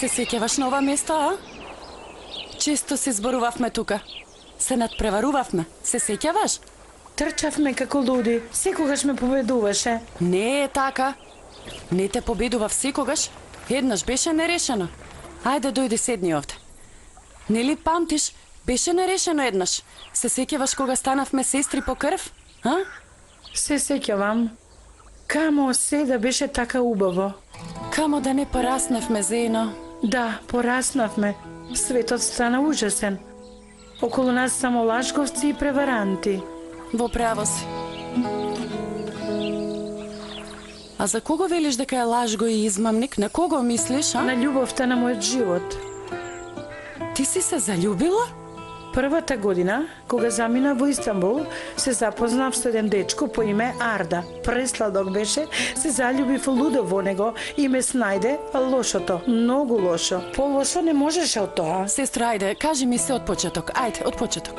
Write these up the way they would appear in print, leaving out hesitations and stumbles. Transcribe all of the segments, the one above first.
сеќаваш на ова место, а? Често се зборувавме тука. Се надпреварувавме. Се сеќаваш? Трчавме како луди. Секогаш ме победуваше. Не е така. Не те победував секогаш. Еднаш беше нерешено. Ајде, дојди седни овде. Нели памтиш? Беше нерешено еднаш. Се сеќаваш кога станавме сестри по крв? А? Се сеќавам. Камо се да беше така убаво. Камо да не пораснавме, Зено. Да, пораснавме. Светот стана ужасен. Околу нас само лажговци и преваранти. Во право си. А за кого велиш дека е лажго и измамник? На кого мислиш, а? На љубовта на мојот живот. Ти си се залюбила? Првата година, кога замина во Истанбул, се запознав со еден дечко по име Арда. Пресладок беше, се залюбив лудо во него и ме снајде лошото, многу лошо. Полошо не можеше од тоа. Сестра, ајде, кажи ми се од почеток. Ајде, од почеток.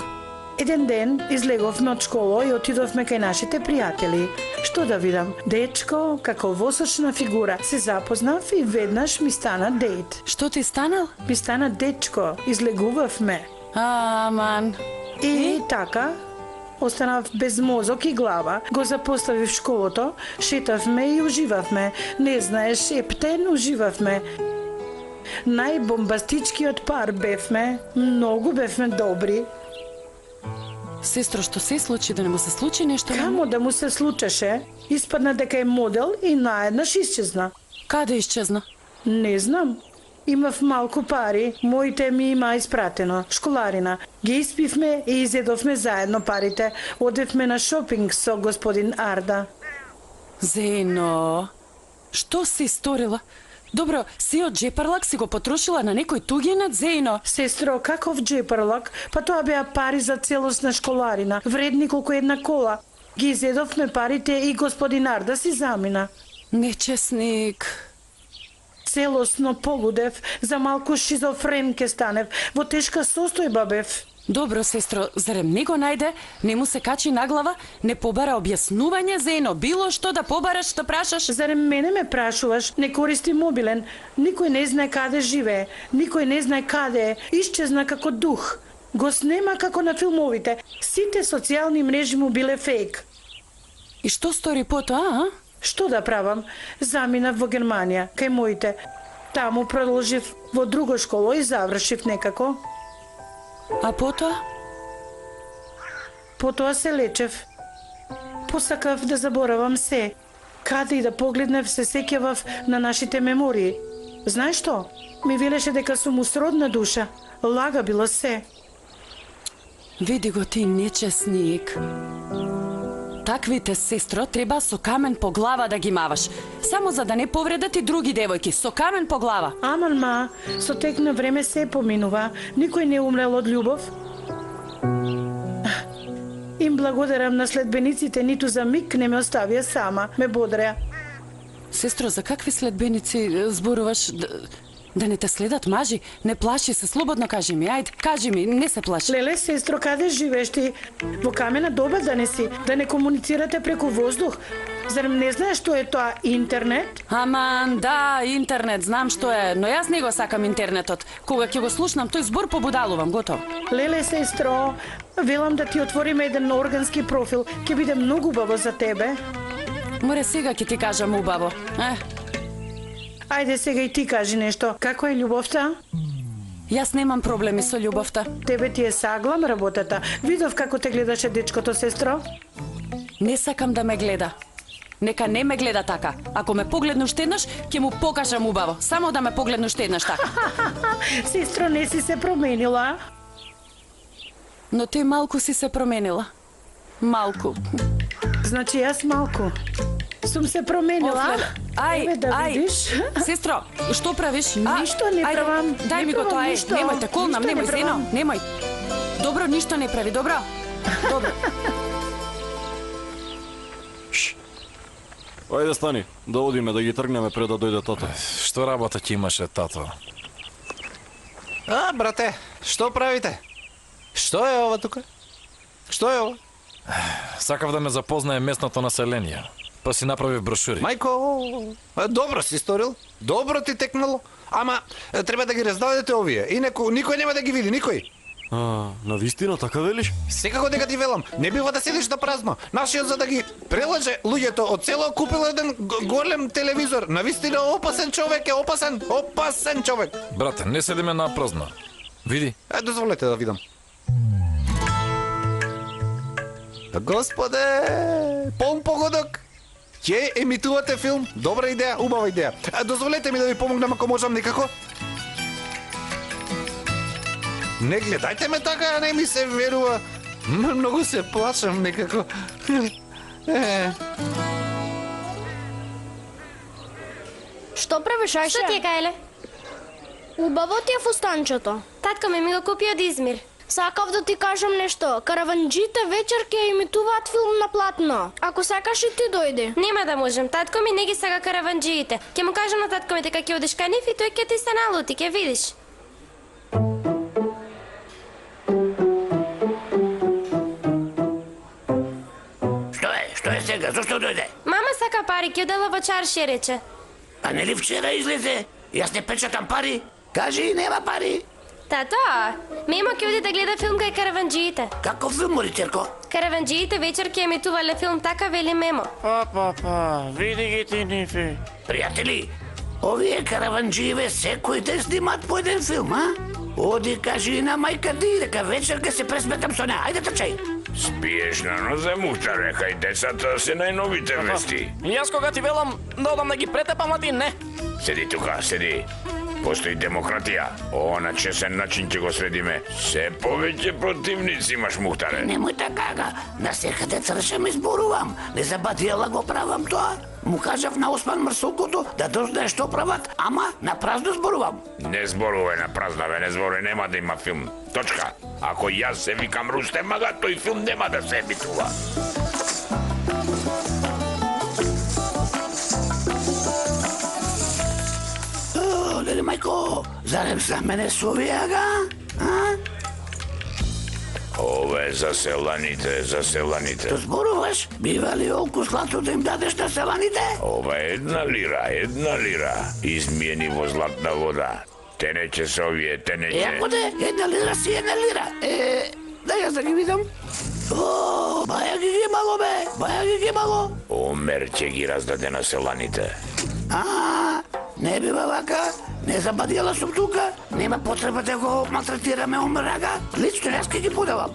Еден ден излеговме од школа и отидовме кај нашите пријатели. Што да видам? Дечко, како восочна фигура. Се запознав и веднаш ми стана дейт. Што ти станал? Ми стана дечко, излегувавме. Аман. И така, останав без мозок и глава. Го запоставив школото, шетавме и уживавме. Не знаеш, ептен уживавме. Најбомбастичкиот пар бевме. Многу бевме добри. Сестро, што се случи? Да не му се случи нешто? Камо да му се случеше? Испадна дека е модел и наеднаш исчезна. Каде исчезна? Не знам. Имав малку пари, моите ми има испратено, школарина. Ги испивме и изедовме заедно парите. Одевме на шопинг со господин Арда. Зено, што си сторила? Добро, сиот джепарлак си го потрошила на некој тугинат, Зено? Сестро, каков джепарлак? Па тоа беа пари за целосна школарина, вредни колку една кола. Ги изедовме парите и господин Арда си замина. Нечесник. Целосно полудев, за малку шизофрен ке станев, во тешка состојба бев. Добро, сестро, зарем не го најде, не му се качи на глава, не побара објаснување, Зено, било што да побараш, што прашаш? Зарем мене ме прашуваш, не користи мобилен, никој не знае каде живее, никој не знае каде е, исчезна како дух. Го снема како на филмовите, сите социјални мрежи му биле фейк. И што стори потоа, а? Што да правам? Заминав во Германија, кај моите. Таму продолжив во друго школо и завршив некако. А потоа? Потоа се лечев. Посакав да заборавам се. Каде и да погледнев се сеќавав на нашите мемории. Знаеш што? Ми велеше дека сум усродна душа. Лага било се. Види го ти, нечесник. Таквите, сестро, треба со камен по глава да ги маваш. Само за да не повредат и други девојки. Со камен по глава. Аман ма, со тек на време се поминува. Никој не умрел од љубов. Им благодарам на следбениците, ниту за миг не ме оставија сама. Ме бодреа. Сестро, за какви следбеници зборуваш? Да не те следат мажи? Не плаши се, слободно кажи ми. Ајде, кажи ми, не се плаши. Леле, сестро, каде живееш ти? Во камена доба да не си? Да не комуницирате преку воздух? Зарем не знаеш што е тоа интернет? Аман, да, интернет, знам што е, но јас не го сакам интернетот. Кога ќе го слушнам тој збор, побудалувам, готово. Леле, сестро, велам да ти отвориме еден органски профил. Ќе биде многу убаво за тебе. Море сега ќе ти кажам убаво. Ајде сега и ти кажи нешто. Како е љубовта? Јас немам проблеми со љубовта. Тебе ти е саглам работата. Видов како те гледаше дечкото, сестро? Не сакам да ме гледа. Нека не ме гледа така. Ако ме погледне уште еднаш, ќе му покажам убаво. Само да ме погледне уште еднаш така. Сестро, не си се променила. Но ти малку си се променила. Малку. Значи јас малку. Сум се променила. Еве да видиш. Сестро, што правиш? Ништо не правам. Дај ми го тоа, немојте, колнам, немој, Зено, немој. Добро, ништо не прави, добро? Добро. Ајде стани, да одиме, да ги тргнеме пред да дојде тато. Што работа ќе имаше тато? Брате, што правите? Што е ова тука? Што е ова? Сакав да ме запознае местното население. па си направив брошури. Мајко, добро си сторил. Добро ти текнало. Ама треба да ги раздадете овие. Инаку никој нема да ги види, никој. Навистина така велиш? Секако дека ти велам, не бива да седиш на празно. Нашиот за да ги прелаже луѓето од село купил еден голем телевизор. Навистина опасен човек е, опасен човек. Брате, не седиме на празно. Види. Дозволете да видам. Господе, полн погодок. Ќе емитувате филм? Добра идеја, убава идеја. Дозволете ми да ви помогнам ако можам некако. Не гледајте ме така, не ми се верува. Многу се плашам некако. Што правиш, Ајша? Што ти е, Гајле? Убаво ти е фустанчето. Татко ми го купи од Измир. Сакав да ти кажам нешто. Караванџите вечер ќе емитуваат филм на платно. Ако сакаш и ти дојди. Нема да можем, татко ми не ги сака караванџиите. Ќе му кажам на татко ми дека ќе одиш кај нив и тој ќе ти се налути, ќе видиш. Што е сега? Зошто дојде? Мама сака пари, ќе одела во чаршија, рече. А нели вчера излезе? Јас не печатам пари. Кажи, нема пари. Тато, Мемо ќе оди да гледа филм кај караванџиите. Како филм, Ричерко? Караванџиите вечер ќе емитувале филм, така вели Мемо. Види ги ти нифи. Пријатели, овие караванџиеве секој ден снимаат по еден филм, а? Оди кажи и на мајка ти дека вечер ќе се пресметам со неа. Ајде трчај. Спиеш на нозе, Мухтаре, кај децата се најновите вести. Јас кога ти велам да одам да ги претепам, а ти не. Седи тука, седи. Постои демократија. О, на чесен начин ќе го средиме. Се повеќе противници имаш, Мухтаре. Немој така, на секаде цршем и зборувам. Не забадиела го правам тоа. Му кажав на Осман Мрсулкото да дознае што прават, ама на празно зборувам. Не зборуваме на празна, бе, не зборуваме, нема да има филм. Точка. Ако јас се викам Рустем Мага, тој филм нема да се емитува. Леле, мајко, зарем за мене со овиега? Ова е за селаните, за селаните. Што зборуваш? Бива ли олку злато да им дадеш на селаните? Ова е 1 лира. Измиени во златна вода. Тенеќе се овие, тенеќе. Ако де, 1 лира си 1 лира. Да јас да ги видам. О, баја ги мало, бе, баја ги мало. Омер ќе ги раздаде на селаните. Не бива вака, не забадила сум тука, нема потреба да го малтретираме Омерага. Лично јас ќе ги подавам.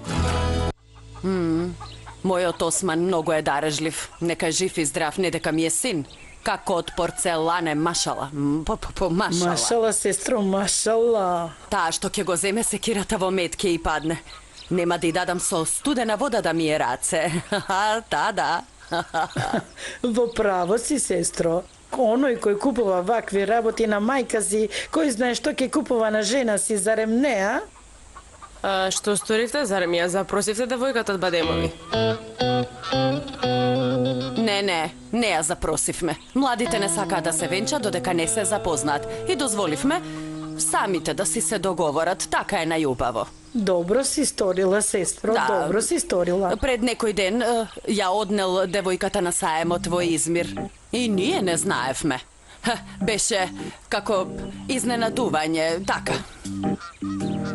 Мојот Осман многу е дарежлив. Нека е жив и здрав, не дека ми е син. Како од порцелане, машала. Машала. Машала, сестро, машала. Таа што ќе го земе секирата во мед ќе и падне. Нема да и дадам со студена вода да ми е раце. Да. Во право си, сестро. Оној кој купува вакви работи на мајка си, кој знае што ќе купува на жена си, зарем не, а? Што сторивте, зарем ја запросивте девојката од Бадемови? Не ја запросивме. Младите не сакаат да се венчат додека не се запознаат. И дозволивме самите да си се договорат. Така е најубаво. Добро си сторила, сестро, Да. добро си сторила. Пред некој ден ја однел девојката на саемот во Измир. И ние не знаевме. Беше како изненадување, така.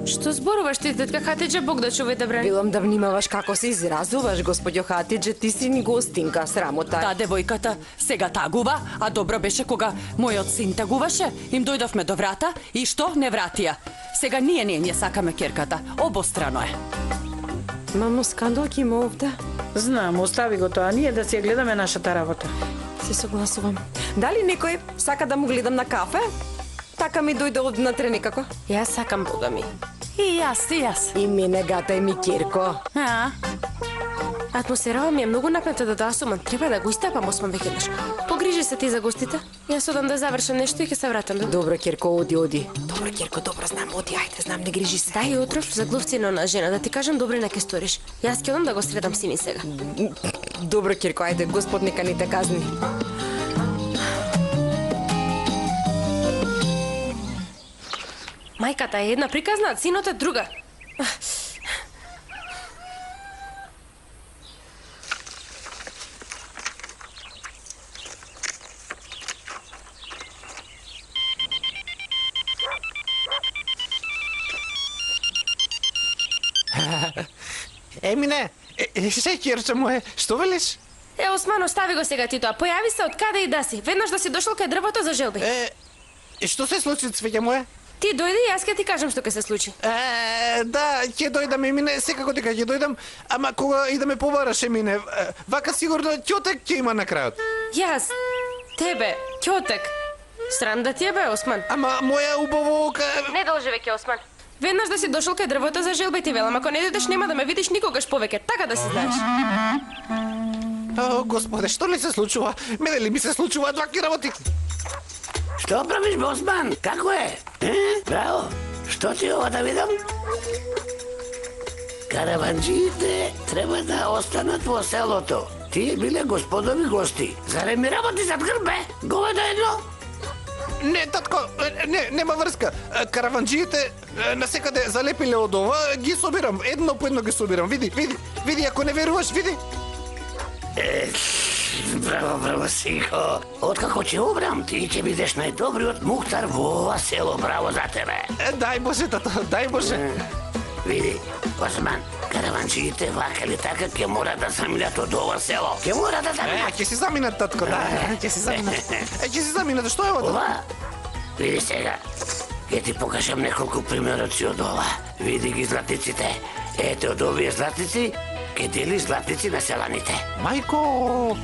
Што зборуваш ти, тетка Хатиџа, Бог да чува и да брани? Билам да внимаваш како се изразуваш, господјо Хатиџе, ти си ни гостинка, срамота. Та девојката сега тагува, а добро беше кога мојот син тагуваше. Им дојдовме до врата и што не вратија. Сега ние не сакаме керката. Обострано е. Мамо, скандал ќе има овде. Знам, остави го тоа, ние да си ја гледаме нашата работа. Се согласувам. Дали некој сака да му гледам на кафе? Така ми дојде однатре некако. Јас сакам, Бога ми. И јас. И мене гатај ми Кирко. Атмосферава ми е многу напната да дасуман. Треба да го истапам, Осман векелеш. Погрижи се ти за гостите. Јас одам да завршам нешто и ќе се вратам. Добро, Кирко, оди. Добро, Кирко, добро, знам, оди, ајде, знам, не грижи се. Дај утров за глувцина на жена, да ти кажам добре не ке сториш. Јас ќе одам да го средам сини сега. Добро, Кирко, ајде, Господ нека ни те казни. Мајката е една приказна, а синот е друга. Емине, шеќерче моje, што велиш? Осман, остави го сега ти тоа. Појави се од каде и да си. Веднаш да си дошол кај дрвото за желби. Што се случи, цвеќе моje? Ти дојди и јас ќе ти кажам што ќе се случи. Да, ќе дојдам, Емине, секако дека ќе дојдам, ама кога и да ме побараш, Емине, вака сигурно ќотек ќе има на крајот. Јас, тебе, ќотек. Срам да ти е бе, Осман. Ама моја убаво... Не должи веќе, Осман. Веднаш да си дошол кај дрвото за желба ти велам, ако не дојдеш нема да ме видиш никогаш повеќе, така да си знаеш. О, Господе, што ли се случува? Мене ли ми се случуваат вакви работи? Што правиш, Осман? Како е? Браво! Што ти ова да видам? Караванџиите треба да останат во селото. Тие биле господови гости. Заре ми работи зад грбе? Говедо едно? Не, татко, нема врска. Караванџиите насекаде залепиле од ова, ги собирам. Едно по едно ги собирам. Види, ако не веруваш, види. Браво, сико. Откако ќе умрам, ти ќе бидеш најдобриот мухтар во ова село. Браво за тебе. Дај Боже, тато, дај Боже. Види, Осман, караванџиите вака или така ќе мора да заминат од ова село. Ќе мора да заминат. Ќе си заминат, татко, да. Ќе си заминат. Што е ова? Ова? Види сега. Ќе ти покажам неколку примероци од ова. Види ги златниците. Ете, од овие златници ќе дели златници на селаните. Мајко,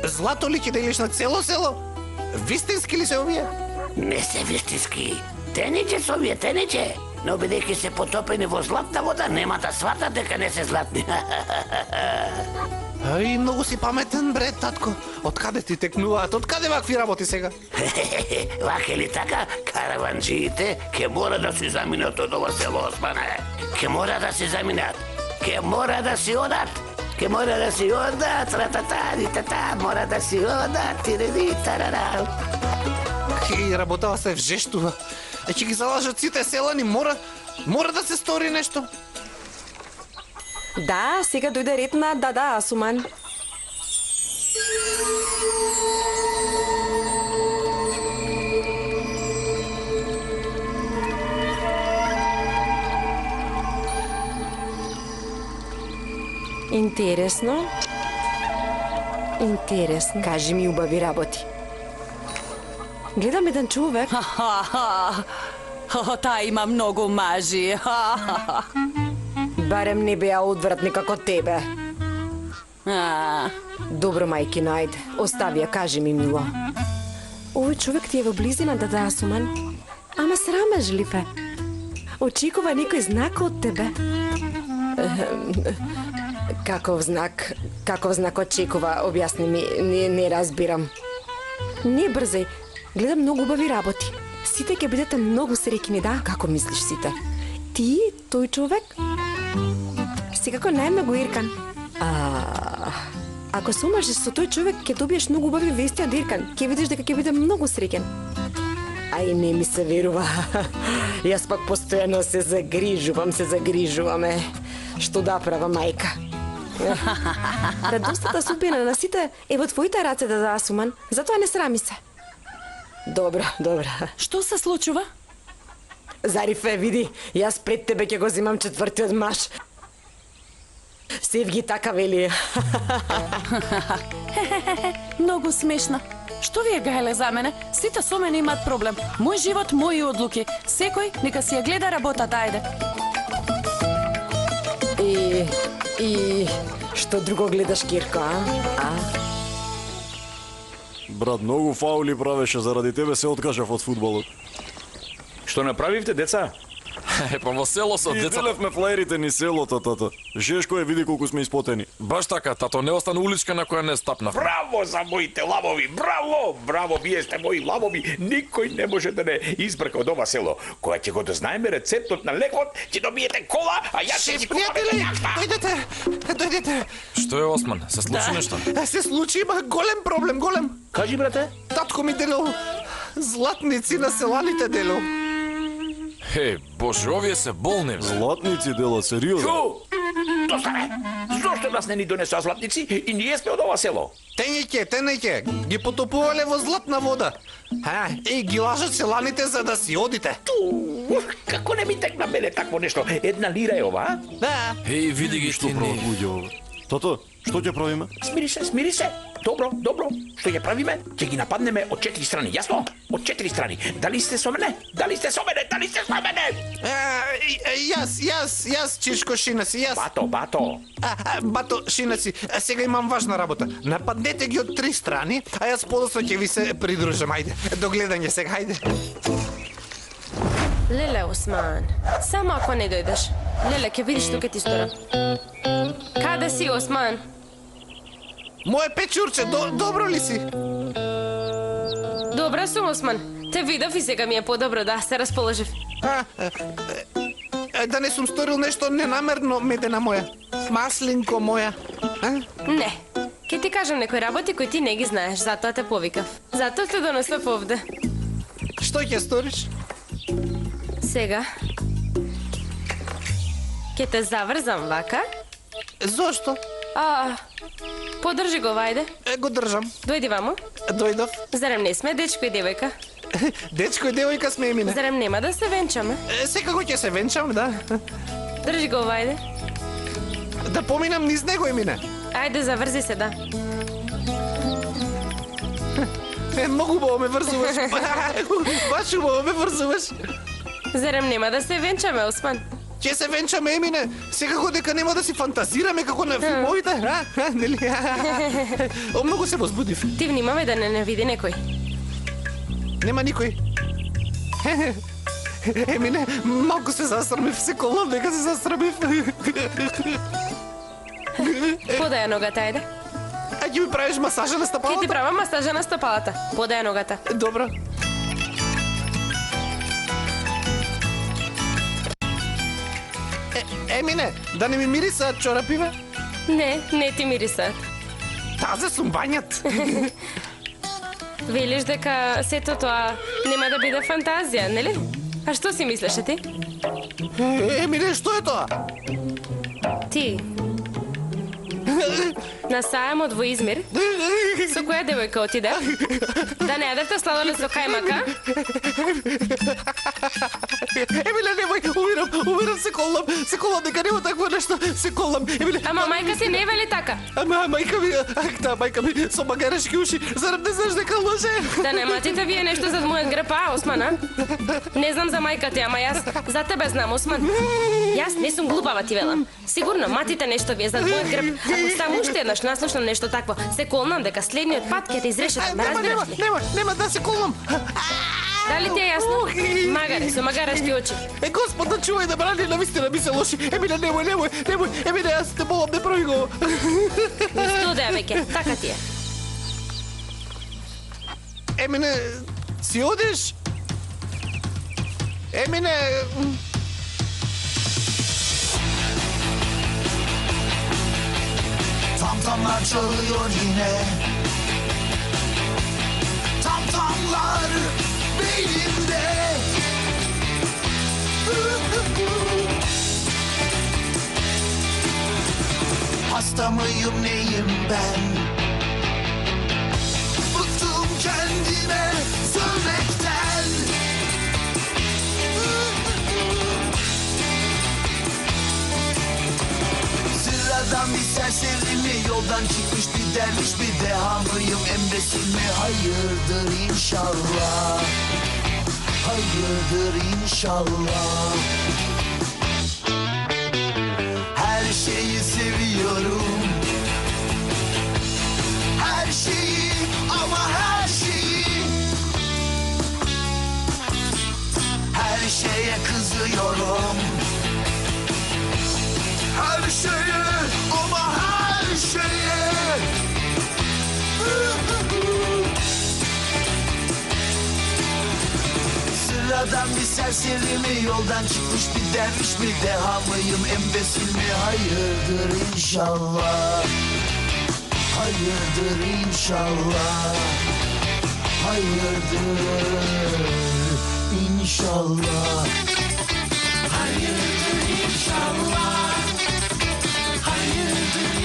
злато ли ќе делиш на цело село? Вистински ли се овие? Не се вистински. Тениче се овие, тениче. Но бидејќи се потопени во златна вода, нема да сватат дека не се златни. Ај, многу си паметен, бре, татко. Од каде ти текнуваат? Од каде вакви работи сега? Вака или така, караванџиите ќе мора да си заминат од ова село, Османе. Ќе мора да си заминат. Ќе мора да си одат. Ќе мора да си одат. Ратата, мора да си одат. Тиреди, тарара. Хи, работава се вжештува. Ќе ги залажат сите селани, мора да се стори нешто. Да, сега дојде ред на Дада Асуман. Интересно. Кажи ми убави работи. Гледам еден човек. Таа има многу мажи. Барем не беа одвратни како тебе. Добро, мајки, најде. Остави ја, кажи ми, мило. Овој човек ти е во близина, Дада Асуман. Ама срамежлив е. Очекува некој знак од тебе. Каков знак очекува, објасни ми, не разбирам. Не брзај, гледам многу убави работи. Сите ќе бидете многу среќни, да? Како мислиш сите? Ти, тој човек? Секако најмногу Иркан. Ако се омажеш со тој човек, ќе добиеш многу убави вести од Иркан. Ќе видиш дека ќе биде многу среќен. Ај, не ми се верува. Јас пак постојано се загрижуваме. Што да права, мајка? Радостата судбина на сите е во твоите раце, Дада Асуман. Затоа не срами се. Добро. Што се случува? Зарифе, види, јас пред тебе ќе го земам четвртиот маш. Сев ги така вели. Многу смешна. Што ви е гајле за мене? Сите со мене имаат проблем. Мој живот, мои одлуки. Секој нека си ја гледа работата, ајде. И што друго гледаш, Кирко, а? Брат, многу фаули правеше, заради тебе се откажав од фудбалот. Што направивте, деца? Па во село со децата. Изделевме флаерите ни селото, тато. Жешко е, види колку сме испотени. Баш така, тато, не остана уличка на која не стапнав. Браво за моите лавови, браво, вие сте мои лавови. Никој не може да не избрка од ова село. Кога ќе го дознаеме рецептот на лекот, ќе добиете кола, а јас ќе си купам јахта. Дојдете. Што е, Осман? Се случи нешто? Се случи, има голем проблем, голем. Кажи, брате. Татко ми делил златници на селаните делил. Боже, овие се болни. Златници дела, сериозно. Доставе! Зошто нас не ни донесоа златници и ние сме од ова село? Тенеќе, ги потопувале во златна вода. И ги лажат селаните за да си одите. Како не ми текна мене такво нешто? 1 лира е ова, а? Да. Еј, види ги Што ти прават не. луѓе ова? Тато, што ќе правиме? Смири се. Добро. Што ќе правиме? Ќе ги нападнеме од 4 страни, јасно? Од 4 страни. Дали сте со мене? Јас, Чичко Шинаси, јас. Бато. Бато Шинаси, сега имам важна работа. Нападнете ги од 3 страни, а јас подоцна ќе ви се придружам. Ајде, до гледање сега, ајде. Леле, Осман, само ако не дојдеш. Леле, ќе видиш што ќе ти сторам. Каде си, Осман? Моје печурче, добро ли си? Добра сум, Осман. Те видов и сега ми е подобро, да, се расположив. Да не сум сторил нешто ненамерно, медена моја. Маслинко моја. Не. Ќе ти кажам некои работи кои ти не ги знаеш, затоа те повикав. Затоа те донесов овде. Што ќе сториш? Сега. Ќе те заврзам вака. Зошто? Подржи го, вајде. Го држам. Дојди вамо. Дојдов. Зарем не сме дечко и девојка? Дечко и девојка сме, Емине. Зарем нема да се венчаме? Секако ќе се венчам, да. Држи го, вајде. Да поминам низ него, Емине. Ајде, заврзи се, да. Многу убаво ме врзуваш. Баш убаво ме врзуваш. Зарем нема да се венчаме, Осман? Ќе се венчаме, Емине. Секако дека нема да си фантазираме како на филмовите, нели? Многу се возбудив. Ти внимавај да не види некој. Нема никој. Емине, малку се засрамив, се колам дека се засрамив. Подај ногата, ајде. А ќе ми правиш масажа на стапалата? Ќе ти правам масажа на стапалата. Подај ногата. Добро. Емине, да не ми мирисаат чорапиве? Не ти мирисаат. Тазе сум бањат. Велиш дека сето тоа нема да биде фантазија, нели? А што си мислеше ти? Емине, што е тоа? Ти. На сајамот во Измир, со која девојка отиде? Да не јадете сладолед со кајмака? Емиле, немој, умирам, се колам дека нема такво нешто, се колам. Емиле. Ама мајка ти не вели така. Ама мајка ми со магарешки уши, зарем не знаеш дека лаже? Да не матите вие нешто за мојот грб, Осман, а? Не знам за мајка ти, ама јас за тебе знам, Осман. Јас не сум глупава, ти велам. Сигурно матите нешто вие за мојот грб. Ако само уште еднаш наслушнам нешто такво, се колнам дека следниот пат ќе те изрешетам, разбираш ли? Нема да се колнам. Дали ти е јасно? Магаре, со магарашки очи. Господ, да чувај да брани, навистина ми се лоши. Емиле, немој. Емиле, јас те молам, не прави го. Студеа веќе, така ти е. Емине, си одиш? Емине... Tamtamlar çalıyor yine. Tamtamlar beynimde. Hasta mıyım neyim ben? Bıktım kendime sövmekten. Sıradan bir serseri mi, yoldan çıkmış bir derviş bir deha mıyım, emresin mi? Hayırdır inşallah. Hayırdır inşallah. Her şeyi seviyorum. Her şeyi ama her şeyi. Her şeye kızıyorum. Her şeye ama her şeye. Sıradan bir serseri mi, yoldan çıkmış bir derviş bir deha mıyım, embesil mi? Hayırdır inşallah. Hayırdır inşallah. Hayırdır inşallah. Hayırdır inşallah. Hayırdır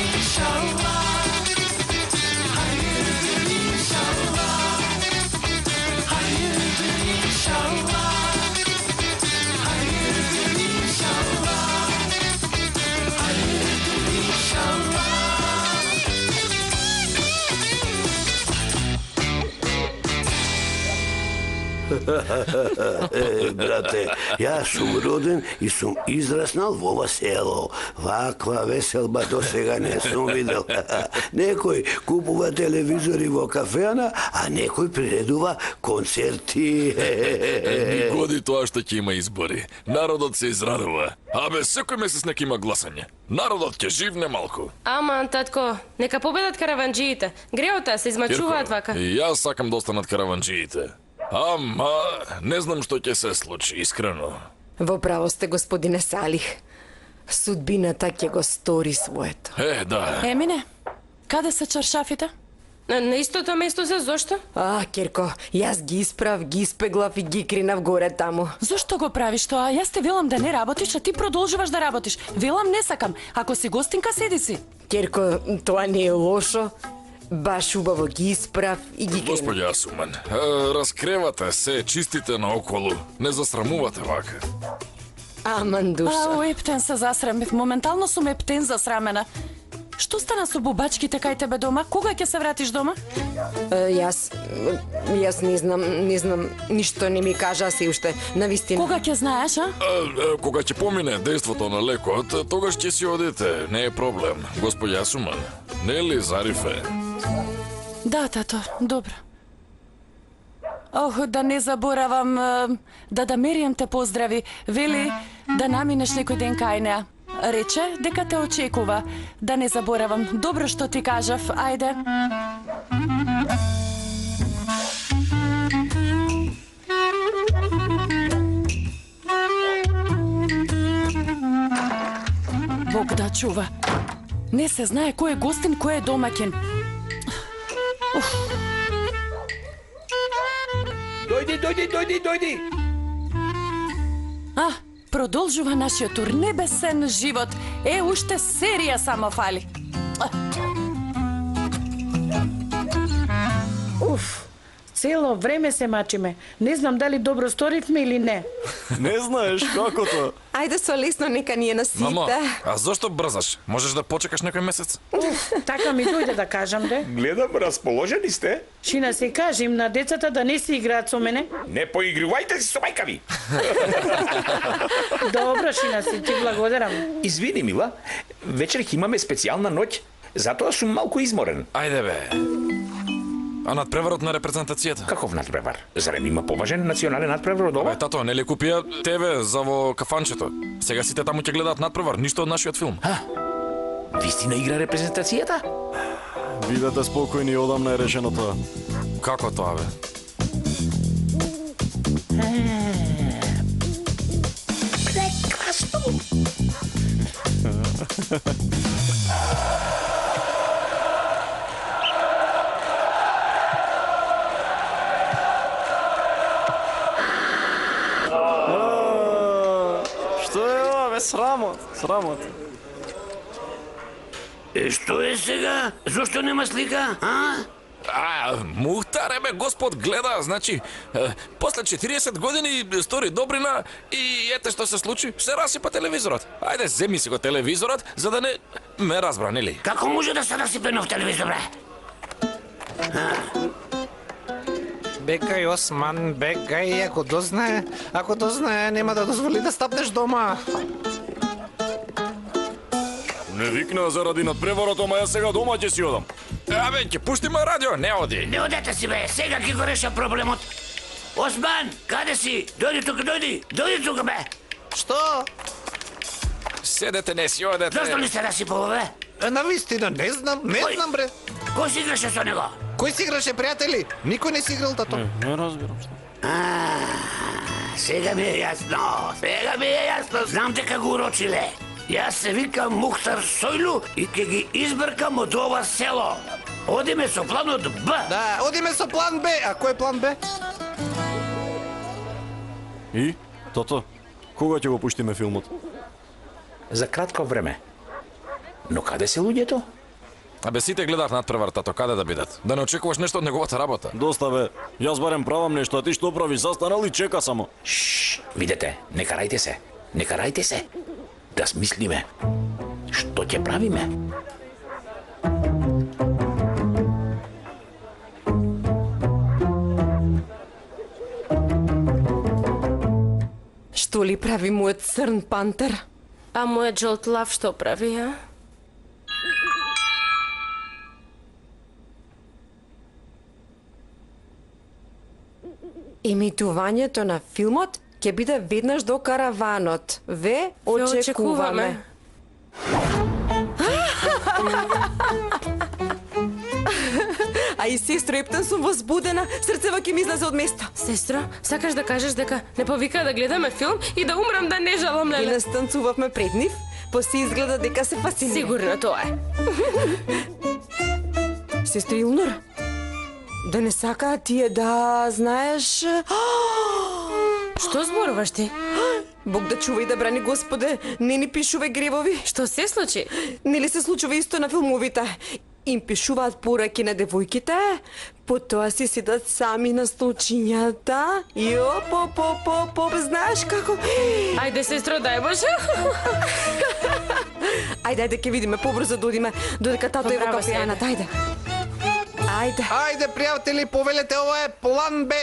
Брате, јас сум роден и сум израснал во ова село. Ваква веселба до сега не сум видел. Некој купува телевизори во кафеана, а некој приредува концерти. Ни годи тоа што ќе има избори. Народот се израдува. Абе, секој месец нека има гласање. Народот ќе живне малку. Аман, татко, нека победат караванџиите. Греота се измачуваат вака. И јас сакам да останат караванџиите. Ама, не знам што ќе се случи, искрено. Во право сте, господине Салих. Судбината ќе го стори своето. Да. Емине, каде се чаршафите? На истото место за зошто? Кирко, јас ги исправ, ги испеглав и ги кринав горе таму. Зошто го правиш тоа? Јас те велам да не работиш, а ти продолжуваш да работиш. Велам не сакам. Ако си гостинка, седи си. Кирко, тоа не е лошо. Баш убаво ги исправ и ги кринав. Господја Асумен, раскревате се, чистите наоколу. Не засрамувате вака. Аман душа. Ептен се засрамив. Моментално сум ептен засрамена. Што стана со бубачките кај тебе дома? Кога ќе се вратиш дома? Јас не знам, ништо не ми кажа се уште, навистина. Кога ќе знаеш, а? Кога ќе помине дејството на лекот, тогаш ќе си одите, не е проблем. Господја Асумен, нели Зарифе? Да, тато, добро. Да не заборавам да Меријам те поздрави. Вели да наминеш некој ден кај неа. Рече дека те очекува. Да не заборавам. Добро што ти кажав. Ајде. Бог да чува. Не се знае кој е гостин, кој е домаќин. Дојди. Продолжува нашиот тур небесен живот. Уште серија само фали. Цело време се мачиме. Не знам дали добро сторивме или не. Не знаеш како тоа. Ајде со лесно, нека ни е на сите. Мамо, а зошто брзаш? Можеш да почекаш некој месец? Така ми дојде да кажам, де. Гледам, расположени сте. Шина се кажем на децата да не се играат со мене. Не поигривајте се со мајка ви. Добро, Шина си, ти благодарам. Извини, мила, вечер ќе имаме специјална ноќ, затоа сум малку изморен. Ајде бе. А надпреварот на репрезентацијата? Каков надпревар? Зарем има поважен национален надпревар од ова? Тато, нели купија ТВ за во кафанчето? Сега сите таму ќе гледаат надпревар, ништо од нашиот филм. Вистина игра репрезентацијата? Бидете спокојни, одамна е решено тоа. Како тоа, бе? Прекрасно! Што е ова, бе, срамот. Што е сега? Зошто нема слика, Мухтаре бе, Господ гледа, значи, после 40 години стори добрина и ете што се случи, се расипа телевизорот. Ајде, земи си го телевизорот, за да не ме разбра, нели? Како може да се расипе нов телевизор, бре? Бегај, Осман, бегај, ако дознае, нема да дозволи да стапнеш дома. Не викна заради надпреварот, ама јас сега дома ќе си одам. Абе, ќе пуштиме радио, не оди. Не одете си, бе, сега ќе го реша проблемот. Осман, каде си? Дојди тука, бе. Што? Седете, не си одете. Зашто ли се расипало, бе? Навистина, не знам, бре. Кој си играше со него? Кој си играше, пријатели? Никој не си играл, тато. Не разбирам што. Сега ми е јасно. Знам дека го урочиле. Јас се викам Мухтар Сојлу и ќе ги избркам од ова село. Одиме со планот Б. Да, одиме со план Б. А кој е план Б? И, тото, кога ќе го пуштиме филмот? За кратко време. Но каде се луѓето? Абе сите гледаат надпревар, тато, каде да бидат? Да не очекуваш нешто од неговата работа. Доста бе. Јас барем правам нешто, а ти што правиш? Застанал и чека само. Видете, не карајте се. Не карајте се. Да смислиме. Што ќе правиме? Што ли прави мојот црн пантер? А мојот жолт лав што прави, а? Емитувањето на филмот ќе биде веднаш до караванот. Ве очекуваме. А и сестро Ептен сум возбудена, срцево ќе ми излезе од место. Сестро, сакаш да кажеш дека не повика да гледаме филм и да умрам да не жалам, И леле? настанцувавме пред нив, поси изгледа дека се фасцинира. Сигурно тоа е. Сестро Илнор, да не сака тие да знаеш... Што зборуваш ти? Бог да чува и да брани, Господе, не ни пишуве гревови. Што се случи? Нели се случува исто на филмовите? Им пишуваат пораки на девојките, потоа си седат сами на столчињата и оп, знаеш како... Ајде, сестро, дај Боже. Ајде, ќе видиме, побрзо да одиме, додека тато е во Право си, кафејаната, ајде. Ајде. Ајде, пријатели, повелете, ова е план Б.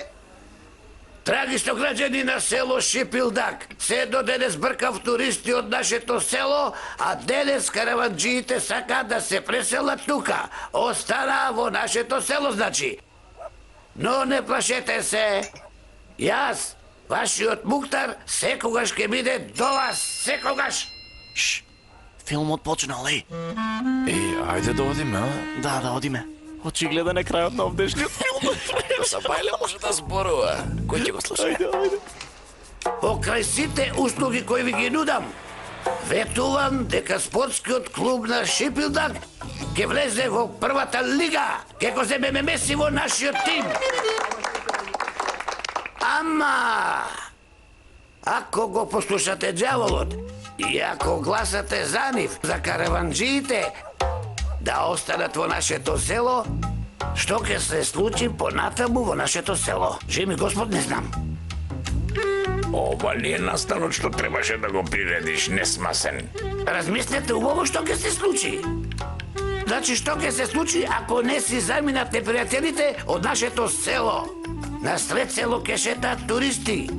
Драги сограѓани на село Шипилдак, се до денес бркав туристи од нашето село, а денес караванџиите сакаат да се преселат тука. Останаа во нашето село, значи. Но не плашете се. Јас, вашиот Мухтар, секогаш ќе биде до вас, секогаш. Филмот почнал, еј. Ајде да одиме, а? Да одиме. Очигледен е крајот на овдешниот филм. Са бајле може да зборува. Кој ќе го слуша? Ајде. Покрај сите услуги кои ви ги нудам, ветувам дека спортскиот клуб на Шипилдак ќе влезе во првата лига, ќе го земеме меси во нашиот тим. Ама, ако го послушате ѓаволот и ако гласате за нив, за караванџиите, да останат во нашето село, што ќе се случи понатаму во нашето село? Жеми Господ, не знам. Ова ли е настанот што требаше да го приредиш несмасен? Размислете убаво што ќе се случи. Значи, што ќе се случи ако не си заминат непријателите од нашето село? Насред село ќе шетат туристи.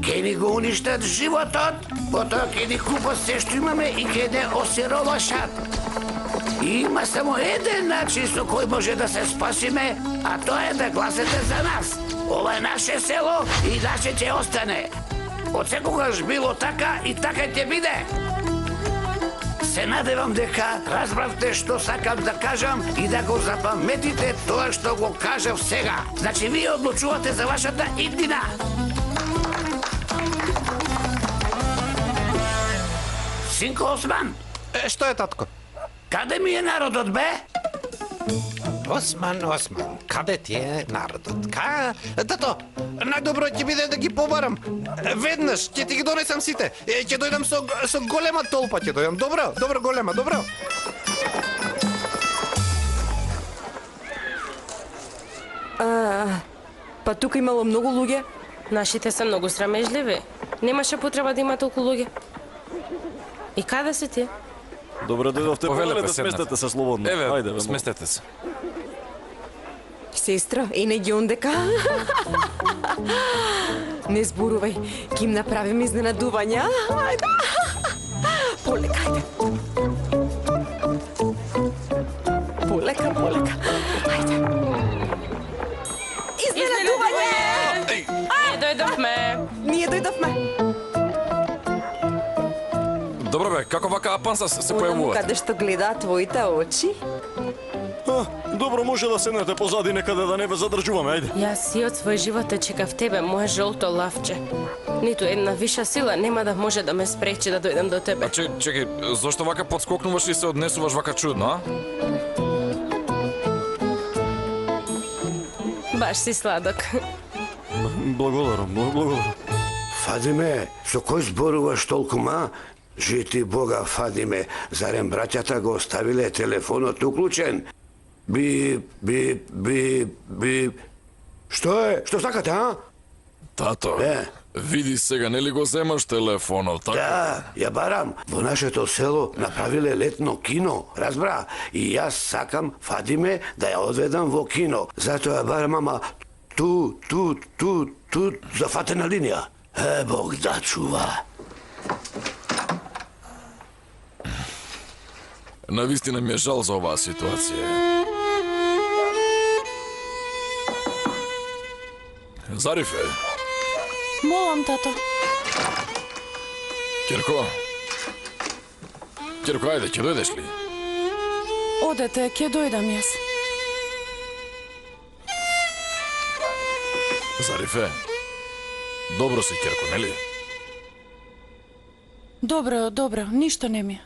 Ќе ни го уништат животот, потоа ќе ни купат се што имаме и ќе не осиромашат. Има само еден начин со кој може да се спасиме, а тоа е да гласате за нас. Ова е наше село и наше ќе остане. Од секогаш било така и така ќе биде. Се надевам дека разбравте што сакам да кажам и да го запаметите тоа што го кажав сега. Значи, вие одлучувате за вашата иднина. Синко Осман, Што е, татко? каде ми е народот, бе? Осман, каде ти е народот? Тато, најдобро ќе биде да ги побарам. Веднаш, ќе ти ги донесам сите. Ќе дојдам со голема толпа, ќе дојдам. Добро, голема, добро. Па тука имало многу луѓе. Нашите се многу срамежливи. Немаше потреба да има толку луѓе. И каде се ти? Добре, дојдовте, повелете, Повелете, сместете се слободно. Еве, Ајде, бе, сместете се. Сестро, и не ги ондека. Не зборувај, ќе им направим изненадувања. Ајде. Полека, ајде. Полека. Ајде. Изненадување! Ние дојдовме. Ние дојдовме. Добро бе, како вака апанса се појавуваат? Каде што гледаат твоите очи? Добро, може да седнете позади некаде да не ве задржуваме, ајде. Јас и од свој живот те чекав тебе, мое жолто лавче. Ниту една виша сила нема да може да ме спречи да дојдам до тебе. А чекај, зошто вака подскокнуваш и се однесуваш вака чудно, а? Баш си сладок. Благодарам. Фадиме, со кој зборуваш толку, ма? Жити Бога, Фадиме, зарем браќата го оставиле телефонот уклучен? Би... Што е? Што сакате, а? Тато, види сега, нели го земаш телефонот, така? Да, ја барам. Во нашето село направиле летно кино, разбра? И јас сакам Фадиме да ја одведам во кино. Затоа ја барам, ама ту, за фатена линија. Бог да чува. Навистина ми е жал за оваа ситуација. Зарифе. Молам, тато. Кирко, ајде, ќе дојдеш ли? Одете, ќе дојдам јас. Зарифе, добро си, Кирко, нели? Добро, ништо не ми е.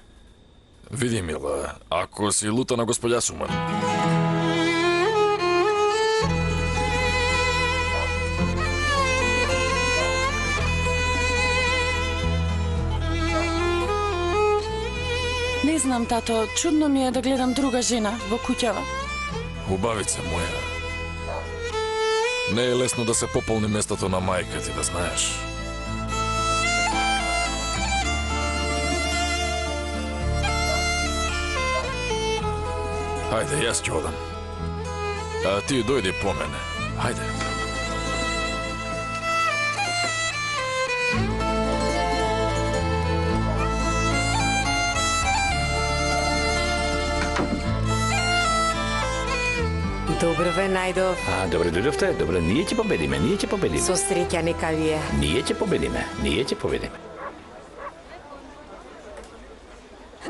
Види, мила, ако си лута на господја Суман. Не знам, тато, чудно ми е да гледам друга жена во куќава. Убавица моја. Не е лесно да се пополни местото на мајка ти, да знаеш. Хајде, јас ќе одам. А ти дојди по мене. Хајде. Добро ве најдов. Добре дојдовте, добре, ние ќе победиме. Со среќа нека ви е. Ние ќе победиме.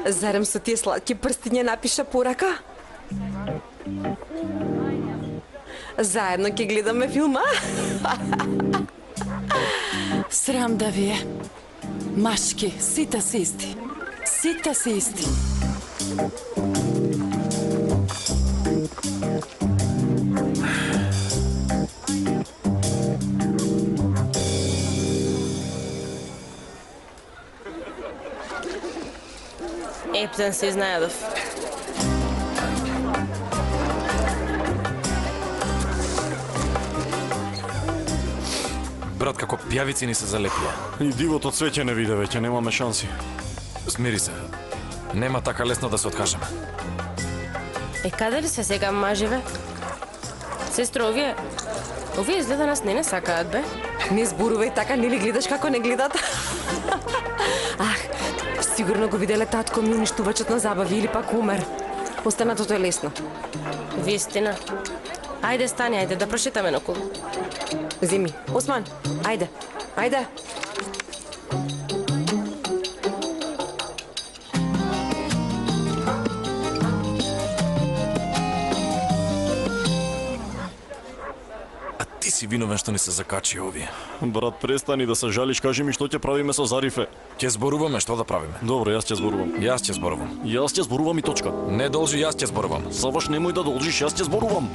Зарем со тие сладки прстиња напиша порака? Заедно ќе гледаме филма? Срам да ви е. Машки, сите си исти. Ептен се изнајадов. Брат, како пјавици ни се залепија. И дивото цвеќе не виде веќе, немаме шанси. Смири се. Нема така лесно да се откажеме. Каде ли се сега маживе? Сестро, овие изгледа нас не сакаат, бе. Не зборувај така, нели гледаш како не гледат? Сигурно го виделе татко ми уништувачот на забави или пак умер. Останатото е лесно. Вистина. Ајде, стани, ајде да прошетаме наоколу. Земи, Осман, ајде. Ти си виновен што ни се закачи овие. Брат, престани да се жалиш, кажи ми што ќе правиме со Зарифе. Ќе зборуваме што да правиме. Добро, јас ќе зборувам. Јас ќе зборувам. Јас ќе зборувам и точка. Не должи, јас ќе зборувам. Саваш немој да должиш, јас ќе зборувам.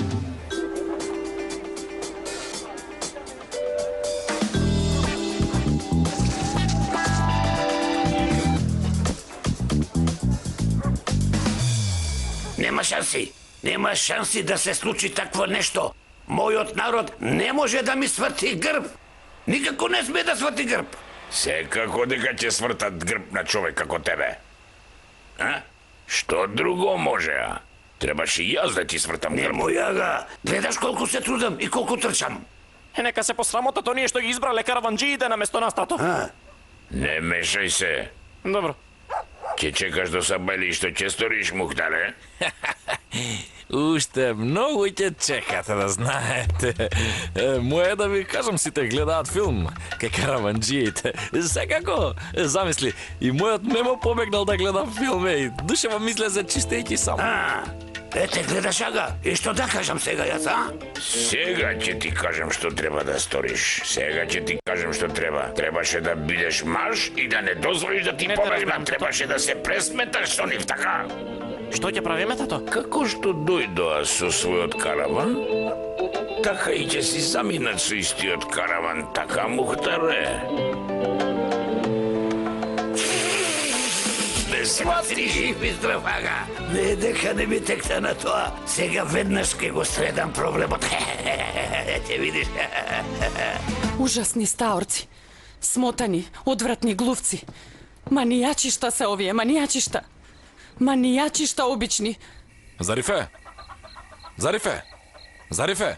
Нема шанси да се случи такво нешто. Мојот народ не може да ми сврти грб. Никако не сме да сврти грб. Секако дека ќе свртат грб на човек како тебе. Што друго може, а? Требаше и јас да ти свртам грб. Немо јага. Гледаш колку се трудам и колку трчам. Нека се посрамотат оние што ги избрале караванџиите на место на стато. Не мешај се. Добро. Ќе чекаш до сабајли што ќе сториш, Мухтаре? Уште многу ќе чекате, да знаете. Моје да ви кажам, сите гледаат филм кај караванџиите. Секако, замисли, и мојот мемо побегнал да гледа филм, и душево мисле за чистејќи сам. Ете, гледаш, ага, и што да кажам сега јас, а? Сега ќе ти кажем што треба да сториш. Сега ќе ти кажем што треба. Требаше да бидеш маж и да не дозволиш да ти побегнат. Требаше да се пресметаш со нив, така. Што ќе правиме, тато? Како што дојдоа со својот караван, така и ќе си заминат со истиот караван, така, Мухтаре. Сватри жив и здрав, ага. Не, дека не ми текна на тоа. Сега веднаш ке го средам проблемот. Ќе видиш. Ужасни стаорци, смотани, одвратни глувци. Манијачишта се овие, манијачишта. Манијачишта обични. Зарифе! Зарифе! Зарифе!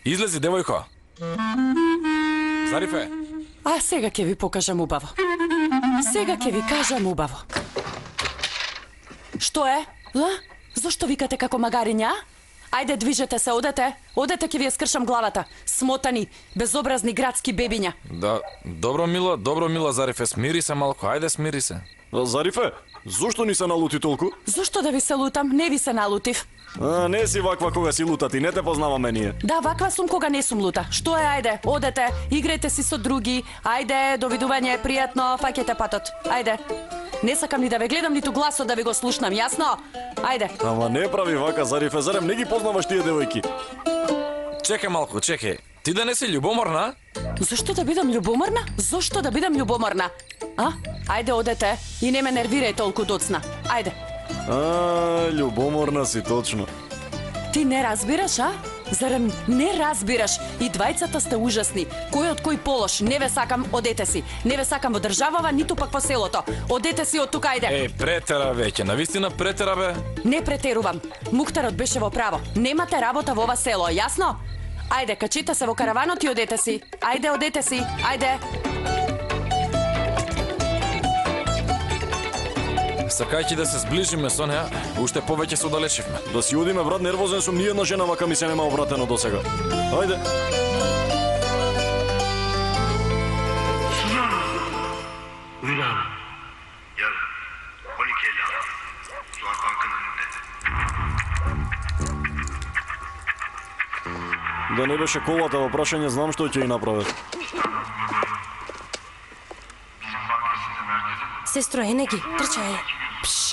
Излези, девојко! Зарифе! А сега ќе ви покажам убаво. Сега ќе ви кажам убаво. Што е? Зошто викате како магариња? Ајде, движете се, одете. Одете, ќе ви ја скршам главата. Смотани, безобразни градски бебиња. Да, добро мила, Зарифе, смири се малку, ајде смири се. Зарифе, зошто ни се налути толку? Зошто да ви се лутам? Не ви се налутив. Не си ваква кога си лута, ти не те познаваме ние. Да, ваква сум кога не сум лута. Што е, ајде, одете, играјте си со други. Ајде, довидување, пријатно, фаќете патот. Ајде. Не сакам ни да ве гледам, ниту гласот да ви го слушнам, јасно? Ајде. Ама не прави вака, Зарифе, зарем не ги познаваш тие девојки? Чекај малку, чекај. Ти да не си љубоморна? Зошто да бидам љубоморна? Зошто да бидам љубоморна? Ајде, одете и не ме нервирај толку доцна. Ајде. Љубоморна си точно. Ти не разбираш, а? Зарем не разбираш? И двајцата сте ужасни. Кој од кој полош? Не ве сакам, одете си. Не ве сакам во државава, ниту пак по селото. Одете си од тука, ајде. Претера веќе, навистина претера бе. Не претерувам. Мухтарот беше во право. Немате работа во ова село, јасно? Ајде, качите се во караванот и одете си. Ајде, одете си. Ајде. Сакајќи да се сближиме со неа, уште повеќе се оддалечивме. Да си одиме, брат, нервозен сум, ниједна жена вака ми се нема обратено до сега. Ајде. Да не беше колата во прашање, знам што ќе и направат. Сестро, не ги, трчај.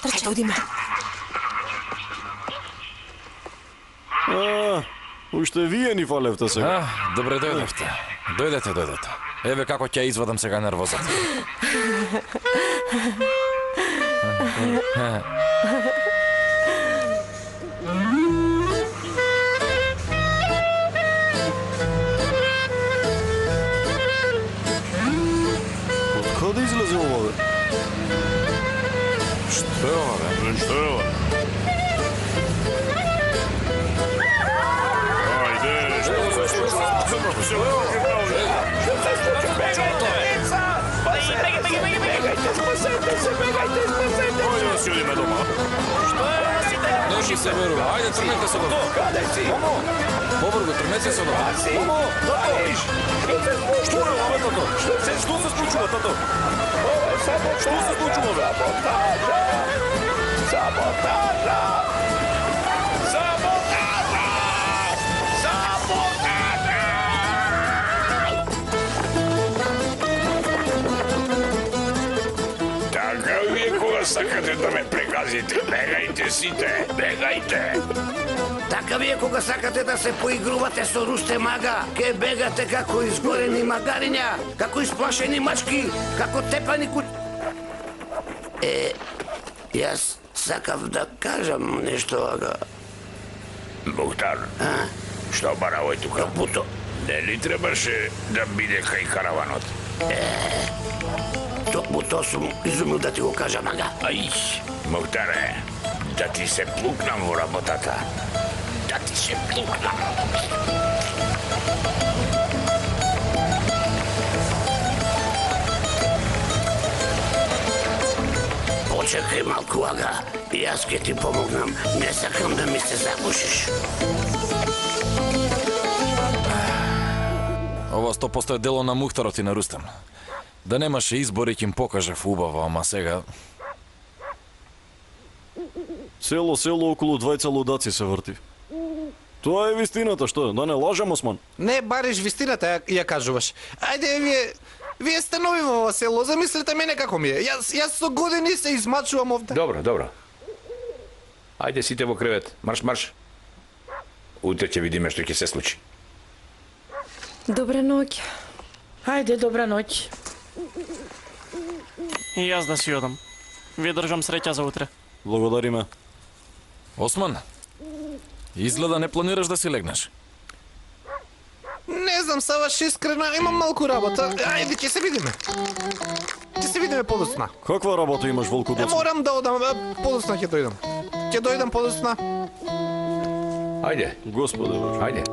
Трчај, одиме. Уште вие ни фалевте сега. Добре дојдовте. Дојдете. Еве како ќе извадам сега нервозата. Откаде излезе ова, бе? Што е ова, бе? Што е ова? Ајде, што се случува? Ајде да си одиме дома. Не ши се верува, ајде тргнете се дома. Мамо, побрзо тргнете се дома. Мамо, тато! Што е ова, тато? Што се случува, тато? Што се случува, бе? Саботажа! Така вие кога сакате да ме прегазите, бегајте сите, бегајте! Така вие кога сакате да се поигрувате со Рустем Ага, ке бегате како изгорени магариња, како исплашени мачки, како тепани јас сакав да кажам нешто, Ага. Мухтар, што бара овој тука? Путо. Не ли требаше да биде кај караванот? Токму тоа сум изумил да ти го кажам, Ага. Ај, Мухтаре, да ти се плукнам во работата. Да ти се плукнам. Почекај малку, Ага. Јас ке ти помогнам. Не сакам да ми се запушиш. Ова 100% е дело на Мухтарот и на Рустем. Да немаше избори, ќе им покажав убаво, ама сега... Село околу двајца лудаци се врти. Тоа е вистината, што? Да не лажам, Осман? Не бариш вистината, ја кажуваш. Ајде, вие сте нови во ова село, замислете мене како ми е. Јас со години се измачувам овде. Добро. Ајде сите во кревет. Марш. Утре ќе видиме што ќе се случи. Добра ноќ. Ајде, добра ноќ. И јас да си одам. Ви држам среќа за утре. Благодариме. Осман, изгледа не планираш да си легнеш. Не знам, Саваш, искрено, имам малку работа. Ајде, ќе се видиме. Ќе се видиме подоцна. Каква работа имаш, Волко Доцна? Морам да одам, подоцна ќе дојдам. Ќе дојдам подоцна. Ајде. Господе Боже. Ајде.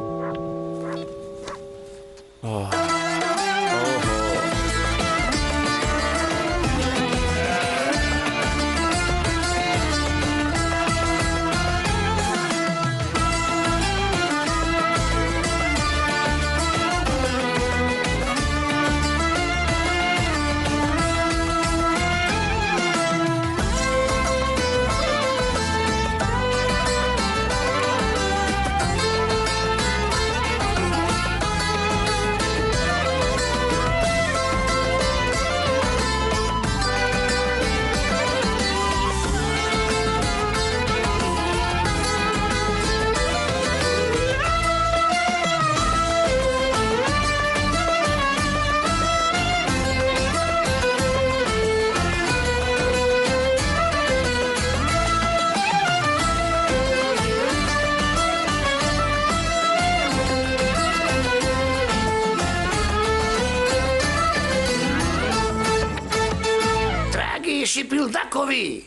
Шипилдакови,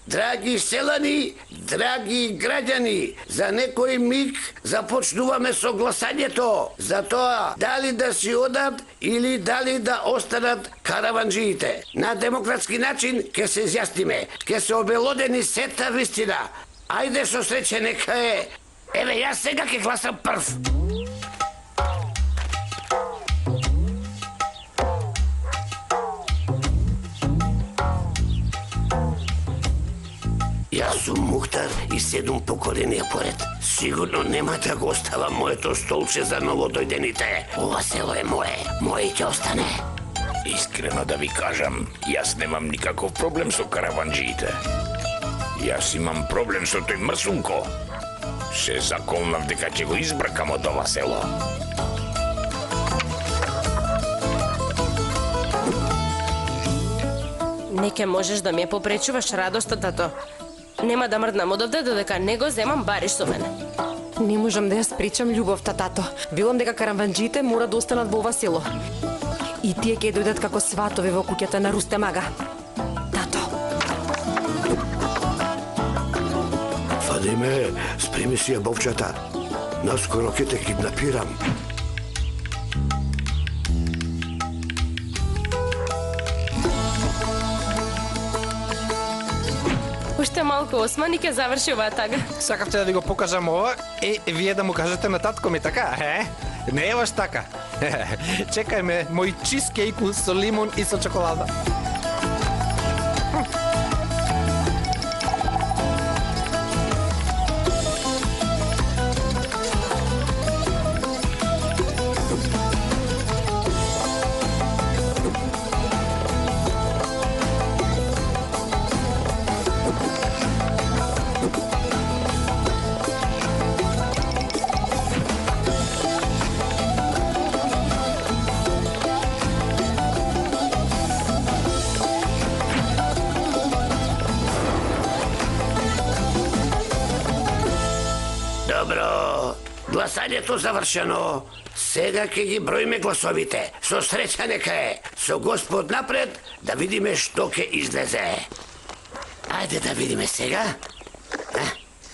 драги селани, драги граѓани, за некој миг започнуваме со гласањето за тоа дали да си одат или дали да останат караванџиите. На демократски начин ќе се изјасниме, ќе се обелодени сета вистина. Ајде со среќа нека е. Еве, јас сега ќе гласам прв. Јас сум Мухтар и 7 поколенија поред. Сигурно нема да го оставам моето столче за новодојдените. Ова село е мое, мој ќе остане. Искрено да ви кажам, јас немам никаков проблем со караванџиите. Јас имам проблем со тој мрсунко. Се заколнав дека ќе го избракам од ова село. Не ке можеш да ми ја попречуваш радоста, тато. Нема да мрднам одовде додека не го земам бариш со мене. Не можам да ја спречам љубовта, тато. Велам дека караванџиите мора да останат во ова село. И тие ќе дојдат како сватови во куќата на Рустем ага. Тато. Фадиме, спреми си ја бовчата. Наскоро ќе те киднапирам. Уште малку, Осман, и ќе заврши оваа тага. Сакавте да ви го покажам ова и вие да му кажете на татко ми, така, Не е баш така. Чекај ме, мој чизкейку со лимон и со чоколада. Гласањето завршено. Сега ќе ги броиме гласовите. Со среќа нека е. Со Господ напред да видиме што ќе излезе. Ајде да видиме сега.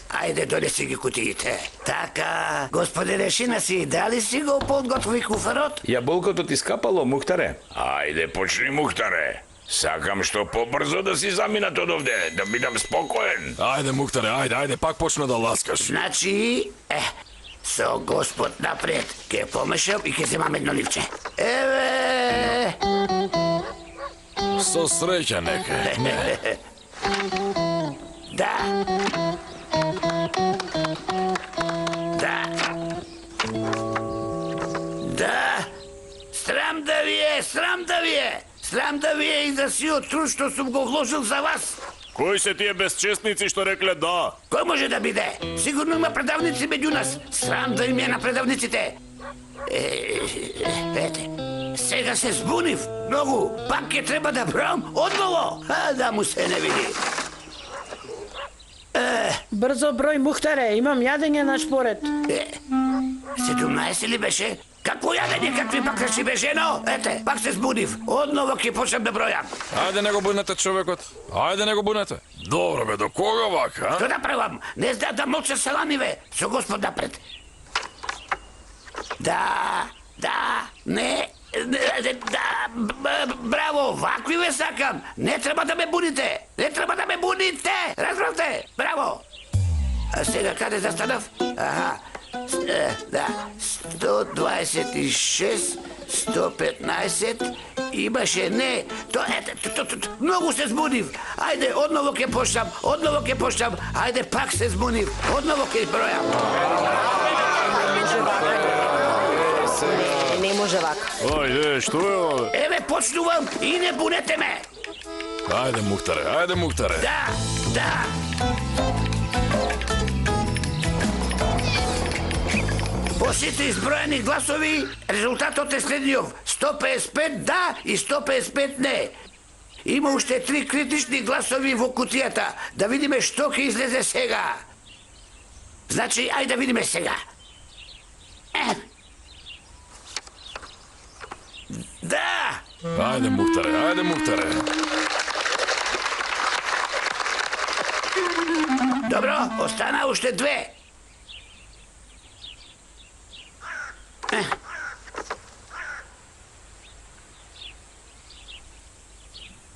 Ајде донеси ги кутиите. Така, господи Решина си, дали си го подготви куфарот? Јаболкото ти скапало, Мухтаре. Ајде, почни, Мухтаре. Сакам што побрзо да си заминат од овде, да бидам спокоен. Ајде, Мухтаре, ајде, пак почна да ласкаш. Значи, со Господ напред, ќе помешам и ќе земам едно ливче. Еве! Со среќа нека. Да. Да. Да. Срам да ви е, срам да ви е. Срам да ви е и за сиот труд што сум го вложил за вас. Кои се тие безчестници што рекле да? Кој може да биде? Сигурно има предавници меѓу нас. Срам да им е на предавниците. Ете, Сега се збунив многу. Пак ќе треба да бројам одново. Да му се не види. Брзо број, Мухтаре, имам јадење на шпоред. 17 ли беше? Какво јадење, какви пак реши бе, жено? Ете, пак се збудив. Одново ќе почнем да бројам. Ајде не го буднете човекот. Ајде не го буднете. Добро бе, до кога вака? Што да правам? Не знаат да молча саламиве. Со Господ напред. Да, не, браво, вакви ве сакам. Не треба да ме будите. Разбравте? Браво. А сега каде застанав? Аха. Да, 126, 115, имаше не. Многу се збунив. Ајде, одново ќе почнам. Ајде, пак се збунив. Одново ќе бројам. Не може вака. Ајде, што е ова? Еве, почнувам и не бунете ме. Ајде, Мухтаре. Да. По сите изброени гласови, резултатот е следниот. 155 да и 155 не. Има уште 3 критични гласови во кутијата. Да видиме што ќе излезе сега. Значи, ајде да видиме сега. Да! Ајде, Мухтаре. Добро, остана уште 2.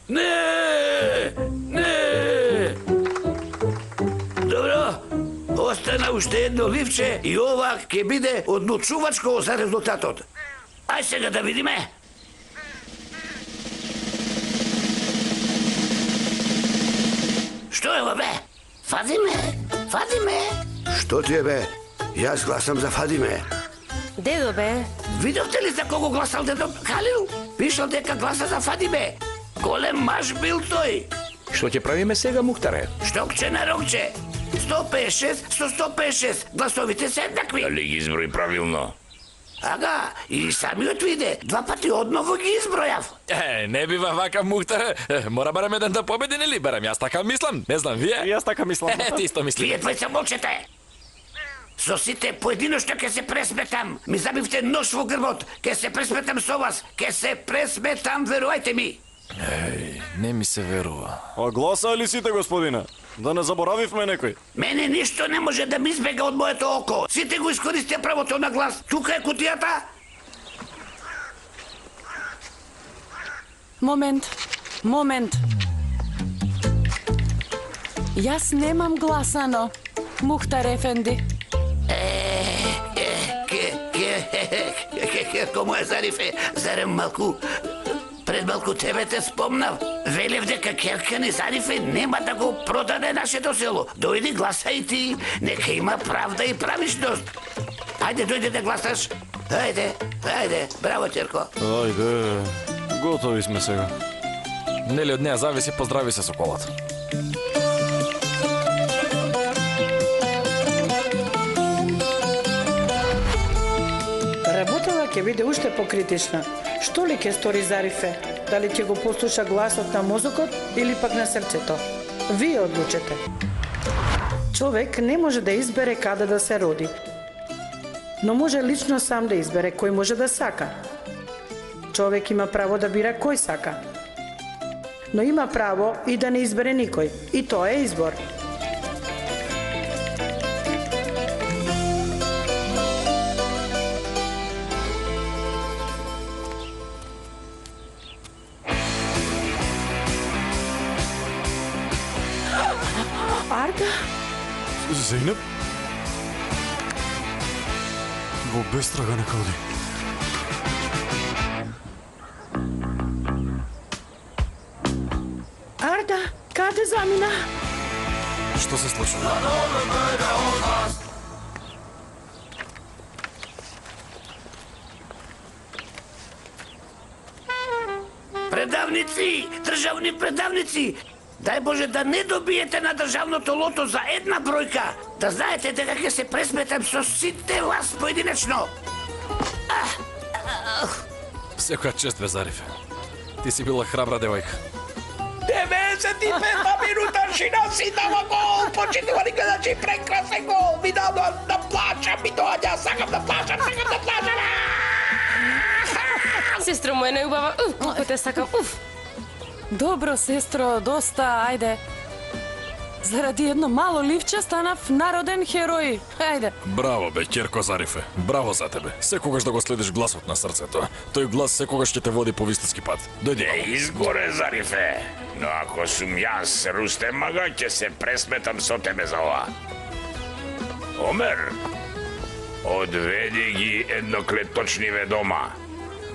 Не! Добро, остана уште едно ливче и ова ќе биде одлучувачко за резултатот. Ај сега да видиме. Што е ова бе? Фадиме? Што ти е бе? Јас гласам за Фадиме. Дедо бе. Видовте ли за кого гласал дедо Халил? Пишал дека гласа за Фадиме. Голем маж бил тој. Што ќе правиме сега, Мухтаре? Штокче на рокче. 156 со 156. Гласовите се еднакви. Дали ги изброи правилно? Ага, и самиот виде. 2 пати одново ги избројав. Не бива вака, Мухтаре. Мора барем еден да победи, нели барем? Јас така мислам. Не знам, вие? Јас така мислам. Ти исто мисли. Вие двојца молчете. Со сите поединочно ќе се пресметам. Ми забивте нож во грбот. Ќе се пресметам со вас. Ќе се пресметам, верувајте ми. Не ми се верува. А гласа ли сите, господине? Да не заборавивме некој. Мене ништо не може да ми избега од моето око. Сите го искористија правото на глас. Тука е кутијата. Момент. Јас немам гласано, Мухтар ефенди. Кому е Зарифе? Зарем малку... Пред малку тебе те спомнав. Велев дека Керкан и Зарифе нема да го продаде нашето село. Дојди гласај ти. Нека има правда и правишност. Ајде, дојде да гласаш. Ајде. Браво, Черко. Ајде, готови сме сега. Нели од неја зависи, поздрави се со колата. Работава ќе биде уште покритична. Што ли ќе стори Зарифе? Дали ќе го послуша гласот на мозокот или пак на срцето? Вие одлучете. Човек не може да избере каде да се роди, но може лично сам да избере кој може да сака. Човек има право да бира кој сака, но има право и да не избере никој. И тоа е избор. Арда? Зейнеп? Во бестрага нека оди. Арда, каде замина? Што се случува? Предавници, државни предавници, дај Боже да не добиете на државното лото за една бројка. Да знаете дека ќе се пресметам со сите вас поединечно. Секоја чест бе, Зарифе. Ти си била храбра девојка. 95-та минута Шина си дава гол! Почитувани гледачи, прекрасен гол! Ми дава да плачам, ми доаѓа, сакам да плачам! Сестро моја неубава, колку те сакам, Добро, сестро, доста, ајде. Заради едно мало ливче станав народен херој. Ајде. Браво бе, ќерко Зарифе. Браво за тебе. Секогаш да го следиш гласот на срцето. Тој глас секогаш ќе те води по вистински пат. Дојди. Изгоре, Зарифе! Но ако сум јас, Рустем Мага, ќе се пресметам со тебе за ова. Омер, одведи ги едноклеточниве дома.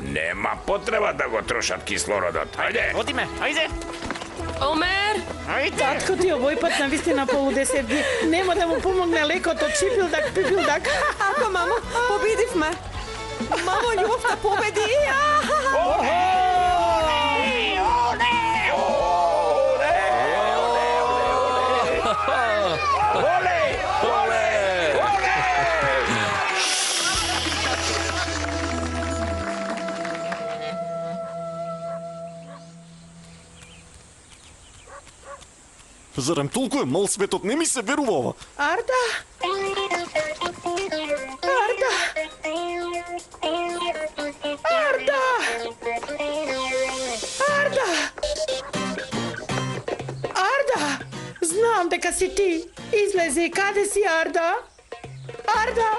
Нема потреба да го трошат кислородот. Ајде! Одиме, ајде! Омер! Татко ти овој пат навистина полудесет ги. Нема да му помогне лекото чипилдак, пипилдак. Ако, мамо, победивме. Мамо, љубовта победи. Зарем толку е мал светот, не ми се верува ова. Арда! Арда! Арда! Арда! Арда! Знам дека си ти. Излези, каде си, Арда? Арда!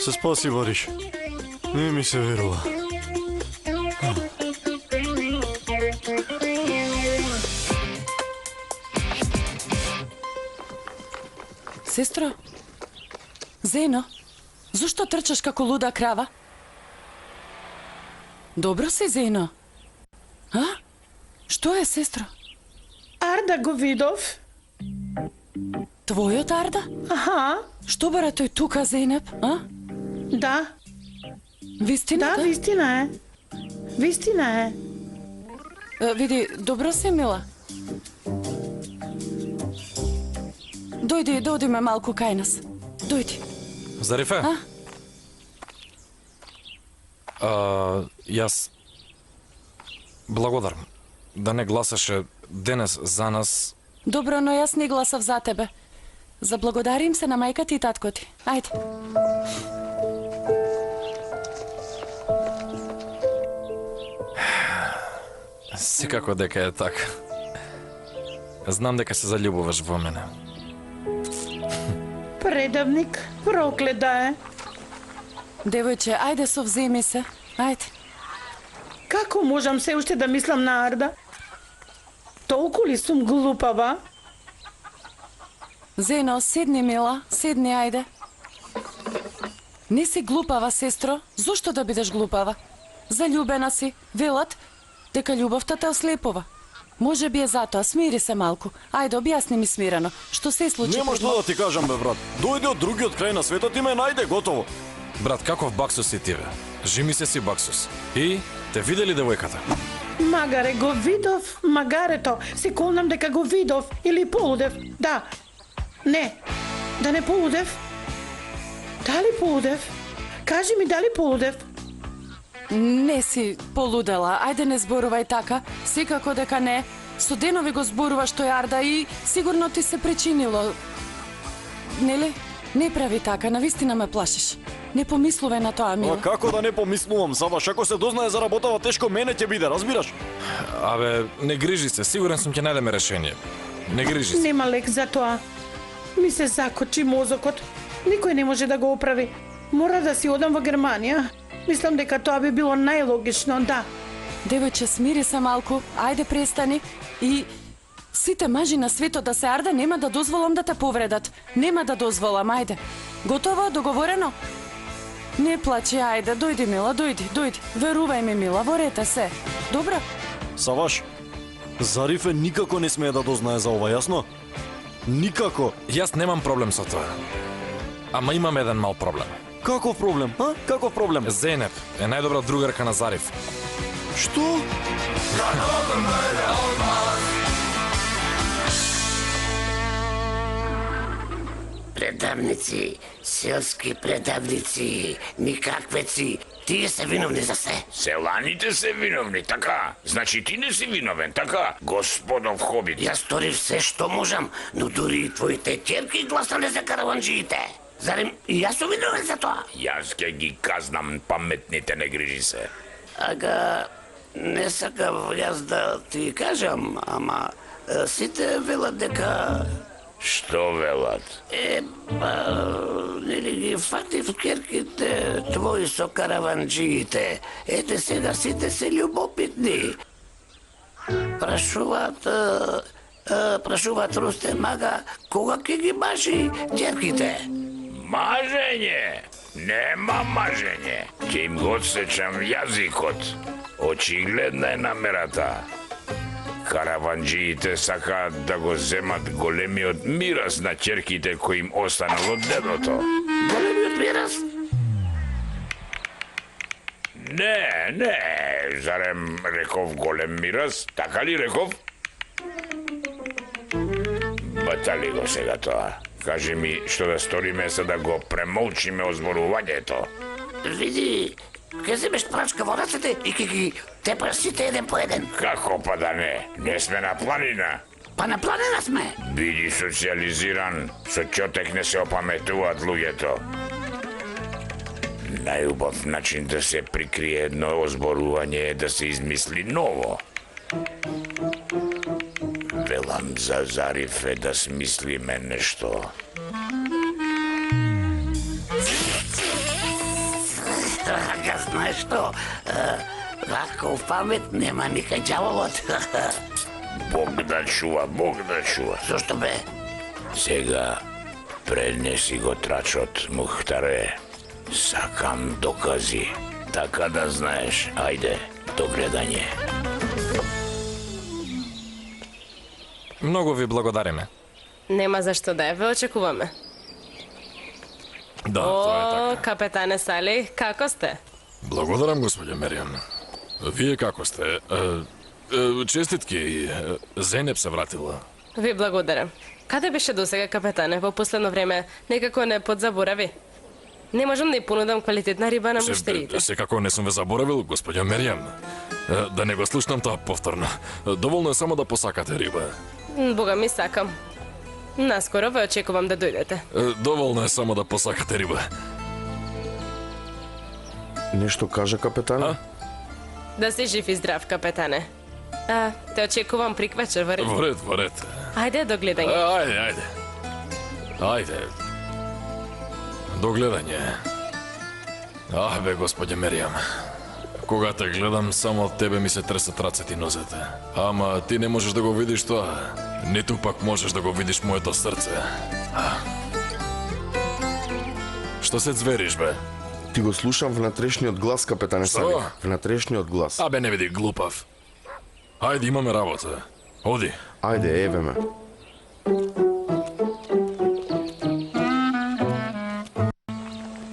Се спаси, Вариш. Не ми се верува. Сестро, Зено, зошто трчаш како луда крава? Добро си, Зено? А? Што е, сестро? Арда го видов. Твојот Арда? Аха. Што бара тој тука, Зейнеп, а? Да. Вистина? Да, вистина е. Вистина е. Види, добро си, мила. Дојди, да одиме малку кај нас. Дојди. Зарифе? Јас благодарам да не гласаше денес за нас. Добро, но јас не гласав за тебе. Заблагодарим се на мајка ти и татко ти. Ајде. Секако дека е така. Знам дека се заљубуваш во мене. Предавник, проклет да е. Девојче, ајде совземи се. Ајде. Како можам се уште да мислам на Арда? Толку ли сум глупава? Зено, седни, мила, седни, ајде. Не си глупава, сестро. Зошто да бидеш глупава? Заљубена си. Велат дека љубовта те ослепува. Може би е затоа, смири се малку. Ајде, објасни ми смирено. Што се случи? Нема што да ти кажам, бе, брат. Дојде од другиот крај на светот и ме најде, готово. Брат, каков баксус си ти, бе? Жими се си баксус. И, те видели девојката? Магаре го видов, магарето. Се колнам дека го видов или полудев. Да. Не. Да не полудев? Дали полудев? Кажи ми дали полудев? Не си полудела. Ајде не зборувај така. Секако дека не. Со денови го зборуваш тој Арда и сигурно ти се причинило. Нели? Не прави така, навистина ме плашиш. Не помислувај на тоа, мило. А како да не помислувам, Саваш, ако се дознае за работава тешко, мене ќе биде, разбираш? Абе, не грижи се, сигурен сум ќе најдеме решение. Не грижи се. Нема лек за тоа. Ми се закочи мозокот. Никој не може да го оправи. Мора да си одам во Германија. Мислам дека тоа би било најлогично, да. Девојче, смири се малку, ајде престани и сите мажи на светот да се Арда нема да дозволам да те повредат. Нема да дозволам, ајде. Готово, договорено? Не плачи, ајде, дојди, мила, дојди. Верувај ми, мила, ворете се. Добро? Саваш, Зарифе никако не смее да дознае за ова, јасно? Никако. Јас немам проблем со тоа. Ама имам еден мал проблем. Каков проблем, а? Каков проблем? Зейнеп е најдобра другарка на Зариф. Што? предавници, селски предавници, никаквеци, тие се виновни за се. Селаните се виновни, така? Значи ти не си виновен, така? Господов хобит. Јас сторив се што можам, но дури и твоите ќерки гласале за караванджиите. Зарем и јас сум виновен за тоа? Јас ќе ги казнам паметните, не грижи се. Ага, не сакав јас да ти кажам, ама сите велат дека... Што велат? Нели ги фатив ќерките твои со караванджиите. Ете сега сите се љубопитни. Прашуваат Рустем Ага кога ќе ги мажи ќерките. Мажење? Нема мажење. Ќе им го отсечам јазикот. Очигледна е намерата. Караванджиите сакаат да го земат големиот мирас на ќерките кои им останал од дедото. Големиот мирас? Не, зарем реков голем мирас, така ли реков? Батали го сега тоа. Кажи ми што да сториме за да го премолчиме озборувањето. Види, ке земеш прачка во рацете и ке ги тепаш сите еден по еден. Како па да не? Не сме на планина. Па на планина сме. Биди социализиран, со ќотек не се опаметуваат луѓето. Најубав начин да се прикрие едно озборување е да се измисли ново. Велам за Зариф е да смислиме нешто. Ага, знаеш што? Ваков памет нема никај ѓаволот. Бог да чува. Зошто бе? Сега пренеси го трачот, Мухтаре. Сакам докази. Така да знаеш. Ајде, до гледање. Многу ви благодариме. Нема зашто да е, ве очекуваме. Да, тоа е така. Капетане Сали, како сте? Благодарам, господја Меријан. Вие како сте? Честитки, Зенеп се вратила. Ви благодарам. Каде беше досега, капетане? Во последно време некако не подзаборави. Не можам да ја понудам квалитетна риба на муштерите. Секако не сум ве заборавил, господја Меријан. Да не го слушнам тоа повторно. Доволно е само да посакате риба. Бога ми сакам. Наскоро ве очекувам да дојдете. Доволно е само да посакате риба. Нешто кажа капетан? Да си жив и здрав, капетане. Те очекувам приквечер, во ред? Во ред. Ајде, до гледање. Ајде. До гледање. Бе, господја Меријам. Кога те гледам, само од тебе ми се тресат рацете и нозете. Ама ти не можеш да го видиш тоа. Ниту пак можеш да го видиш моето срце. Што се звериш, бе? Ти го слушам внатрешниот глас, капетане Сали. Внатрешниот глас. Бе, не види, глупав. Ајде, имаме работа. Оди. Ајде, еве ме.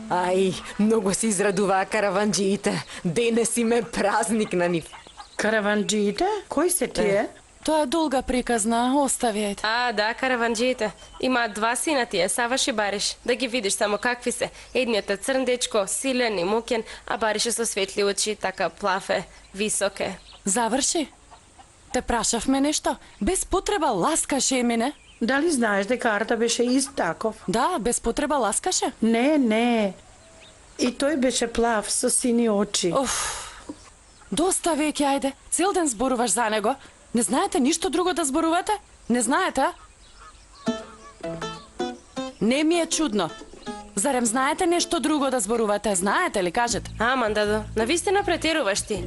Ај, многу се израдуваа караванджиите. Денес им е празник на нив. Караванджиите? Кои се тие? Тоа е долга приказна, остави ја. Да, караванджиите. Имаат два сина тие, Саваш и Бариш. Да ги видиш само какви се. Едниот е црн дечко, силен и мукен, а Бариш е со светли очи, така плафе, високе. Заврши. Те прашавме нешто. Без потреба ласкаше мене. Дали знаеш дека Арда беше ист таков? Да, без потреба ласкаше. Не. И тој беше плав со сини очи. Доста веќе, ајде. Цел ден зборуваш за него. Не знаете ништо друго да зборувате? Не знаете? Не ми е чудно. Зарем знаете нешто друго да зборувате? Знаете ли, кажете? Аман, Дадо, навистина претеруваш ти.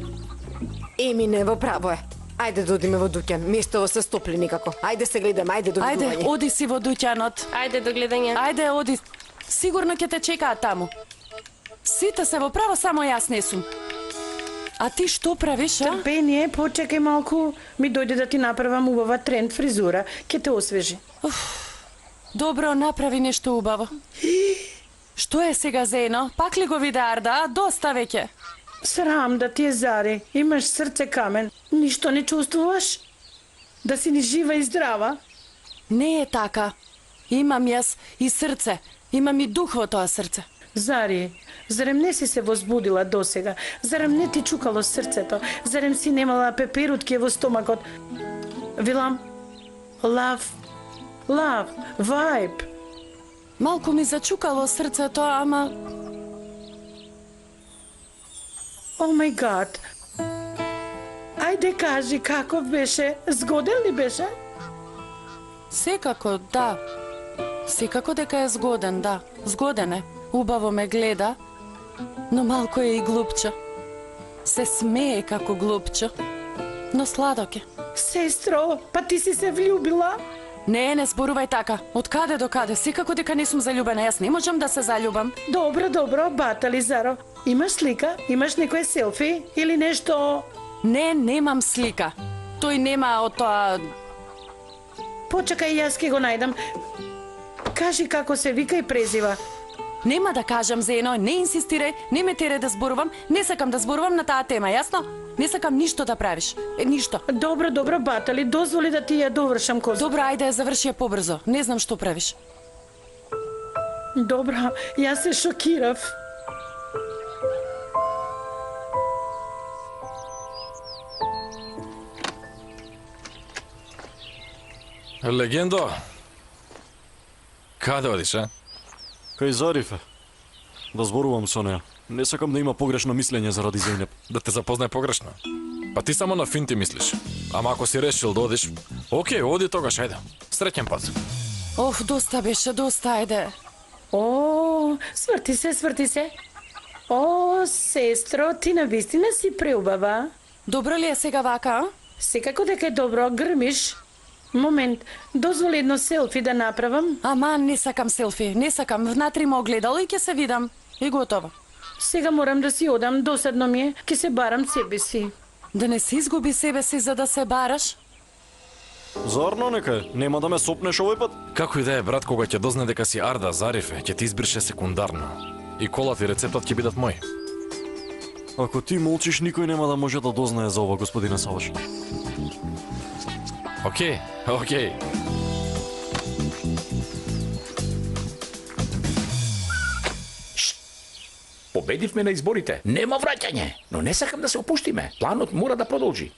Не, во право е. Ајде да одиме во дуќан, место се стопли никако. Ајде се гледаме, ајде до видување. Ајде, оди си во дуќанот. Ајде до гледање. Ајде, оди. Сигурно ќе те чекаат таму. Сите се во право, само јас не сум. А ти што правиш, а? Трпение, почекај малку. Ми дојде да ти направам убава тренд фризура. Ќе те освежи. Добро, направи нешто убаво. Што е сега, Зено? Пак ли го виде Арда? Доста веќе. Срам да ти е, Зари. Имаш срце камен. Ништо не чувствуваш? Да си ни жива и здрава? Не е така. Имам јас и срце, имам и дух во тоа срце. Зари, зарем не си се возбудила досега? Зарем не ти чукало срцето? Зарем си немала пеперутки во стомакот? Велам, лав, вајб. Малку ми зачукало срцето, ама... О мај гад. Ајде кажи каков беше, згоден ли беше? Секако, да. Секако дека е згоден, да. Згоден е. Убаво ме гледа, но малку е и глупче. Се смее како глупче, но сладок е. Сестро, па ти си се влюбила? Не зборувај така. Од каде до каде? Секако дека не сум заљубена. Јас не можам да се заљубам. Добро, батали Заро. Имаш слика? Имаш некој селфи? Или нешто? Не, немам слика. Тој нема од тоа... Почекај, јас ке го најдам. Кажи како се вика и презива. Нема да кажам, Зено, не инсистирај, не ме тере да зборувам, не сакам да зборувам на таа тема, јасно? Не сакам ништо да правиш, ништо. Добро, батали, дозволи да ти ја довршам коза. Добро, ајде ја заврши ја побрзо, не знам што правиш. Добро, јас се шокирав. Легендо, каде одиш, а? Кај Зарифе. Да зборувам со неа. Не сакам да има погрешно мислење заради Зејнеп. Да те запознае погрешно? Па ти само на финти мислиш. Ама ако си решил да одиш, окей, оди тогаш, ајде. Среќен пат. Доста беше, доста, ајде. Сврти се. О, сестро, ти навистина си преубава. Добро ли е сега вака, а? Секако дека е добро, грмиш. Момент, дозволи едно селфи да направам? Ама, не сакам селфи, не сакам. Внатре има огледало и ќе се видам. И готово. Сега морам да си одам, досадно ми е, ќе се барам себе си. Да не си изгуби себе си за да се бараш? Зарно нека, нема да ме сопнеш овој пат? Како и да е, брат, кога ќе дозна дека си Арда Зарифе, ќе ти избрише секундарно. И колата и рецептот ќе бидат мои. Ако ти молчиш, никој нема да може да дознае за ова, господине Саваш. Окей. Победивме на изборите. Нема враќање, но не сакам да се опуштиме. Планот мора да продолжи.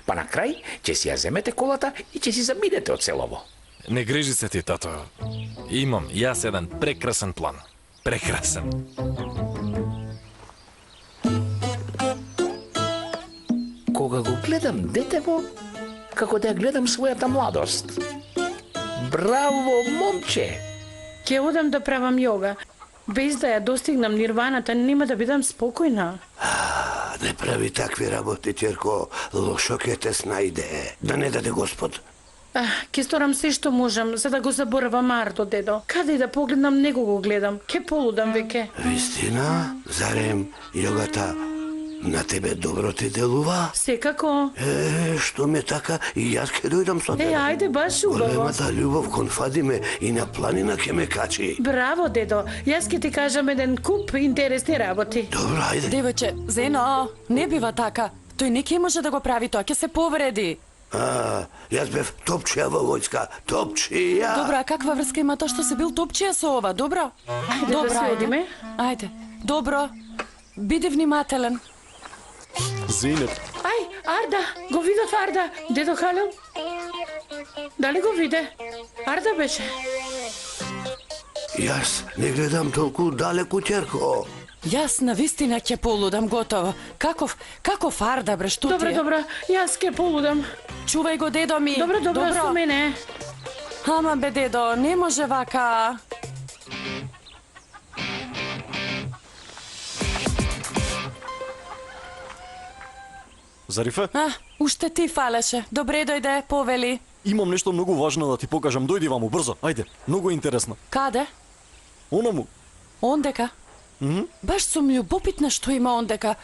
Па на крај ќе си ја земете колата и ќе си заминете од селово. Не грижи се ти, тато. Имам јас еден прекрасен план. Прекрасен. Кога го гледам детево, како да ја гледам својата младост. Браво, момче! Ќе одам да правам јога. Без да ја достигнам нирваната, нема да бидам спокојна. Не прави такви работи, ќерко. Лошо ќе те снајде. Да не даде Господ. Ќе сторам се што можам, за да го заборавам Ардо, дедо. Каде и да погледнам, него го гледам. Ке полудам веќе. Вистина? Зарем јогата на тебе добро ти делува? Секако. Што ме така, и јас ќе дојдам со тебе. Ајде, баш убаво. Големата љубов кон Фадиме и на планина ќе ме качи. Браво, дедо. Јас ќе ти кажам еден куп интересни работи. Добро, ајде. Девојче, Зено, не бива така. Тој не ќе може да го прави тоа, ќе се повреди. Јас бев топчија во војска, топчија. Добро, а каква врска има тоа што се бил топчија со ова, добро? Ајде да се одиме. Ајде, добро. Биди внимателен. Зејнеп. Ај, Арда, го видов Арда. Дедо Халил? Дали го виде? Арда беше. Јас не гледам толку далеку, ќерко. Јас навистина ќе полудам, готово. Каков Арда, бре, што ти е? Добро, јас ќе полудам. Чувај го, дедо ми. Добро, со мене. Ама бе, дедо, не може вака. Зарифе? Уште ти фалеше. Добре дојде, повели. Имам нешто многу важно да ти покажам. Дојди ваму, брзо. Ајде, многу интересно. Каде? Онаму. Ондека? Баш сум љубопитна што има ондека.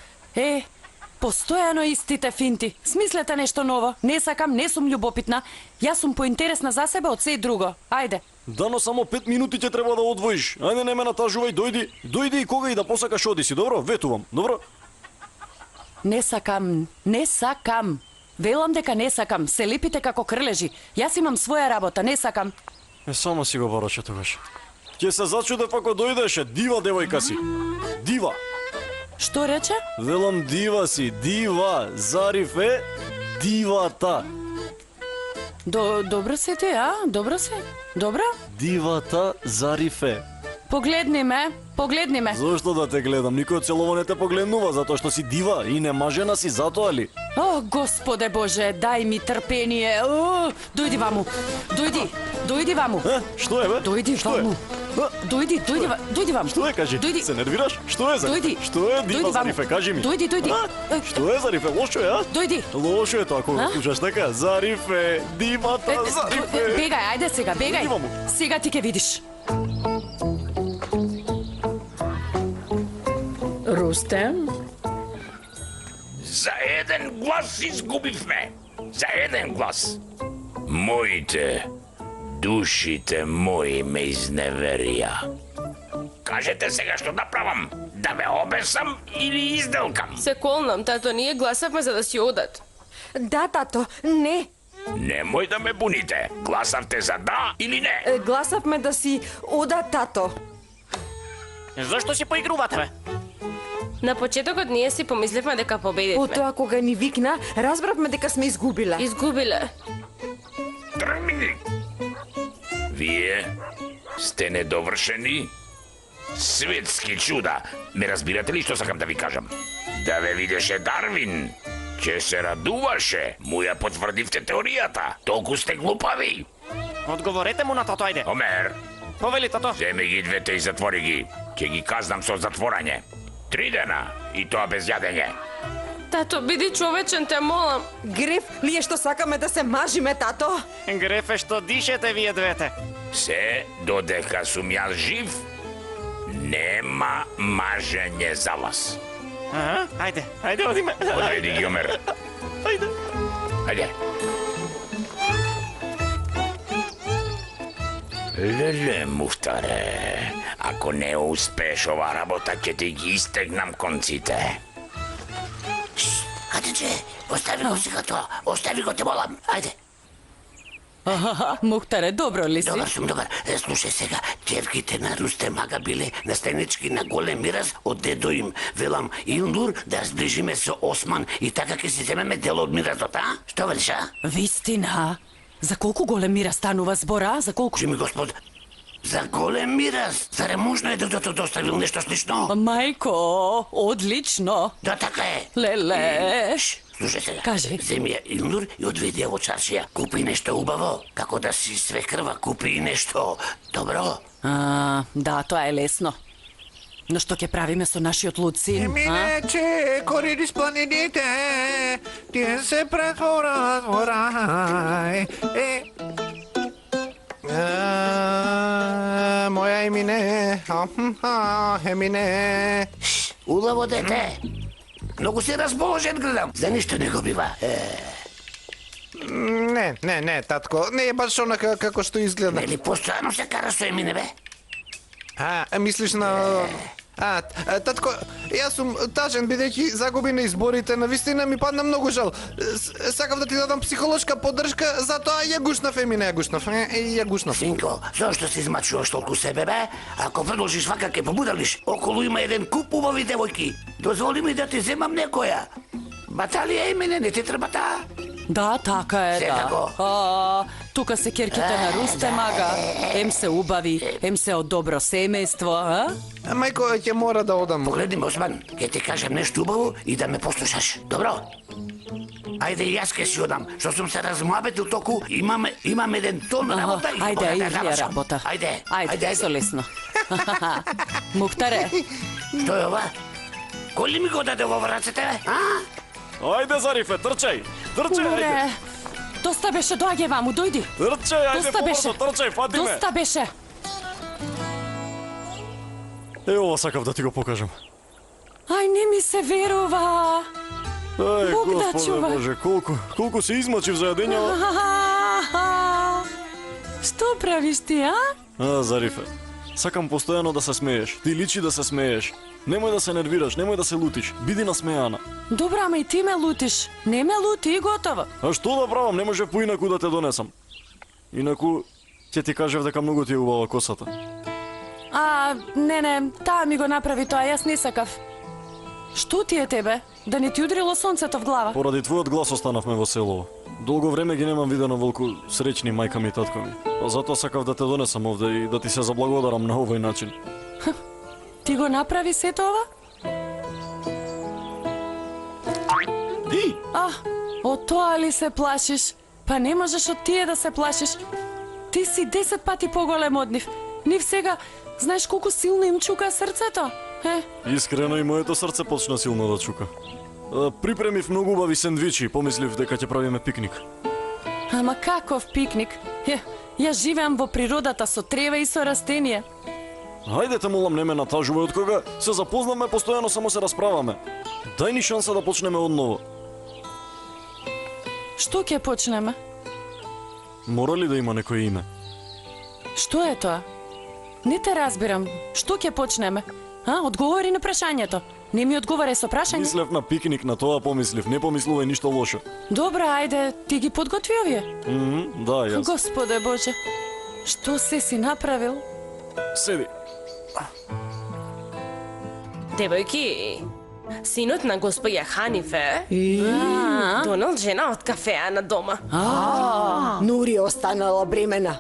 Постојано истите финти. Смислете нешто ново. Не сакам, не сум љубопитна. Јас сум поинтересна за себе од се друго. Ајде. Дано само 5 минути ќе треба да одвоиш. Ајде, не ме натажувај, дојди. Дојди и кога и да посакаш оди си, добро? Ветувам, добро? Не сакам. Велам дека не сакам. Се лепите како крлежи. Јас имам своја работа, не сакам. Само си го пораче тогаш. Ќе се зачуде ако дојдеше, дива девојка си. Дива. Што рече? Велам дива си, дива. Зариф е дивата. Добро си ти, а? Добро си? Добро? Дивата Зариф е. Погледни ме. Зошто да те гледам? Никој целово не те погледнува, затоа што си дива и не мажена си, затоа ли? О, Господе Боже, дај ми трпение. Дојди ваму. Дојди ваму. Што е, бе? Дојди ваму. Дојди ваму. Што е, кажи? Дојди. Се нервираш? Што е, Зариф? Дојди. Што е, дива Зарифе, кажи ми. Дојди. Што е, Зарифе, лошо е, а? Дојди. Лошо е тоа, кога слушаш така. Зарифе, дивата, Зарифе. Бегај, ајде сега, бегај. Дојди ваму. Сега ти ќе видиш. Рустем? За еден глас изгубивме. За еден глас. Моите, душите мои ме изневерија. Кажете сега што да правам? Да ме обесам или изделкам? Се колнам, тато, ние гласавме за да си одат. Да, тато, не. Немој да ме буните. Гласавте за да или не? Гласавме да си одат, тато. Зашто си поигрувате, бе? На почетокот ние си помисливме дека победивме. Потоа кога ни викна, разбравме дека сме изгубиле. Тргни! Вие сте недовршени светски чуда. Ме разбирате ли што сакам да ви кажам? Да ве видеше Дарвин, ќе се радуваше. Му ја потврдивте теоријата. Толку сте глупави. Одговорете му на тото, ајде. Омер. Повели, тато. Земи ги двете и затвори ги. Ќе ги казнам со затворање. 3 дена и тоа без јадење. Тато, биди човечен, те молам. Греф ли е што сакаме да се мажиме, тато? Греф е што дишете вие двете. Се додека сум јас жив, нема мажење за вас. Ајде, одиме. Одведи ги, Омер. Ајде. Леле, Мухтаре, ако не успееш ова работа, ќе ти ги истегнам конците. Ајде, остави го сега тоа. Остави го, те молам. Ајде. Мухтаре, добро ли си? Добар сум, добар. Слушај сега, ќевките на Рустем Ага биле наследнички на голем мираз од дедо им. Велам Илнур да ја сближиме со Осман и така ќе си земеме дел од миразот, а? Што велиш, а? Вистина. За колку голем мираз станува збора? За колку? Чуми, господ, за голем мираз. Заре можно е дедото доставил нешто слично? Мајко, одлично. Да, така е. Леле. Слушај сега. Кажи. Земи ја Илнур и одведи ја во чаршија. Купи нешто убаво. Како да си свекрва, купи нешто добро. Да, тоа е лесно. Но што ќе правиме со нашиот Луцин? Минече, кори низ планините, тие се претворат во рај. Моја Емине, Емине. Улаво дете. Многу се расположен, гледам. За ништо не го бива. Не, татко, не е баш онака како што изгледа. Нели постојано се кара со Емине, бе? Мислиш на... татко, јас сум тажен бидејќи загуби на изборите, навистина ми падна многу жал. Сакав да ти дадам психолошка поддршка, затоа ја гушнав, Емине, ја гушнав. Синко, зошто се измачуваш толку себе, бе? Ако продолжиш вака ќе побудалиш, околу има еден куп убави девојки. Дозволи ми да ти земам некоја. Баталија, Емине, не ти треба таа? Да, така е, да. Тука се керките на Рустем Ага, ем се убави, ем се од добро семејство, а? Мајко, ќе мора да одам. Погледни ме, Осман, ќе ти кажам нешто убаво и да ме послушаш. Добро? Ајде, јас ке си одам. Што сум се размуабетил току, имам еден тон работа и ајде, кога да Илија работа. Ајде, со лесно. Мухтаре. Што е ова? Кој ли ми го даде во рацете, а? Ајде, Зарифе, трчај! Трчај, ајде! Доста беше, доаѓај ваму, дојди. Трчај, ајде, побрзо, трчај, фати ме. Доста беше. Ова сакав да ти го покажам. Ај, не ми се верува. Бог да чува. Боже, колку се измачив за јадењава. Што правиш ти, а? Зарифе, сакам постојано да се смееш. Ти личи да се смееш. Немој да се нервираш, немој да се лутиш. Биди насмејана. Добра, ама и ти ме лутиш. Не ме лути и готово. А што да правам? Не може поинаку да те донесам. Инаку, Ќе ти кажев дека многу ти е убава косата. Не, таа ми го направи тоа, јас не сакав. Што ти е тебе? Да не ти удрило сонцето в глава? Поради твојот глас останавме во село. Долго време ги немам видено волку среќни мајка ми и татко ми. Па затоа сакав да те донесам овде и да ти се заблагодарам на овој начин. Ти го направи сето ова? Од тоа ли се плашиш? Па не можеш од тие да се плашиш. Ти си 10 пати поголем од нив. Нив сега, знаеш колку силно им чука срцето? Искрено и моето срце почна силно да чука. Припремив многу убави сендвичи, помислив дека ќе правиме пикник. Ама каков пикник? Ја живеам во природата со трева и со растенија. Хајде те молам, не ме натажувај, од кога се запознаме, постојано само се расправаме. Дај ни шанса да почнеме одново. Што ќе почнеме? Мора ли да има некој име? Што е тоа? Не те разбирам. Што ќе почнеме? Одговори на прашањето. Не ми одговарај со прашање. Мислев на пикник, на тоа помислив. Не помислувај ништо лошо. Добра, ајде, ти ги подготви овие? Да, јас. Господе Боже, што се си направил? Седи. Девојки, синот на господја Ханифе донел жена од кафеа на дома. Нури останала бремена.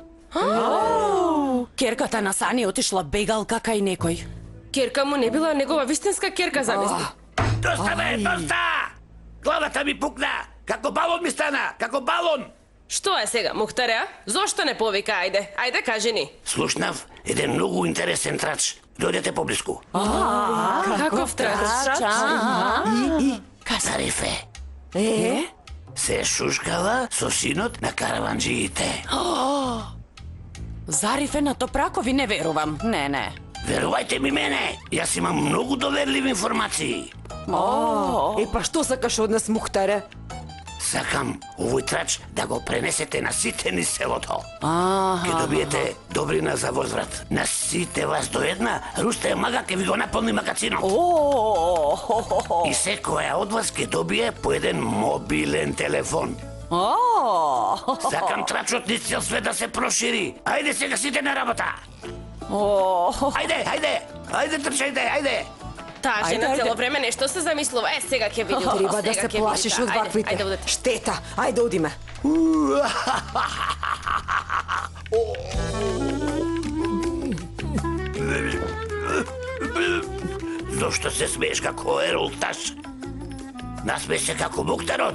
Керката на Сани отишла бегалка кај некој. Керка му не била негова вистинска керка, замисли. Доста бе, доста! Главата ми пукна! Како балон ми стана! Како балон! Што е сега, Мухтаре? Зошто не повика, ајде? Ајде, кажи ни. Слушнав еден многу интересен трач. Дојдете поблиску. Каков трач? Зарифе. Се шушкала со синот на караванджиите. Зарифе на Топракови не верувам. Не. Верувајте ми мене, јас имам многу доверливи информации. Па што сакаш од нас, Мухтаре? Сакам овој трач да го пренесете на сите низ селото. Ке добиете добрина за возврат. На сите вас до една, Русте Мага ке ви го наполни магазинот. И секоја од вас ке добие по еден мобилен телефон. Сакам трачот низ цел свет да се прошири. Ајде сега сите на работа. Ајде трчајте, ајде. Таа жена цело време нешто се замислува. Сега ќе види. Треба да се плашиш од ваквите. Штета, ајде одиме. Зошто се смееш како ерулташ? Насмееш се како Мухтарот.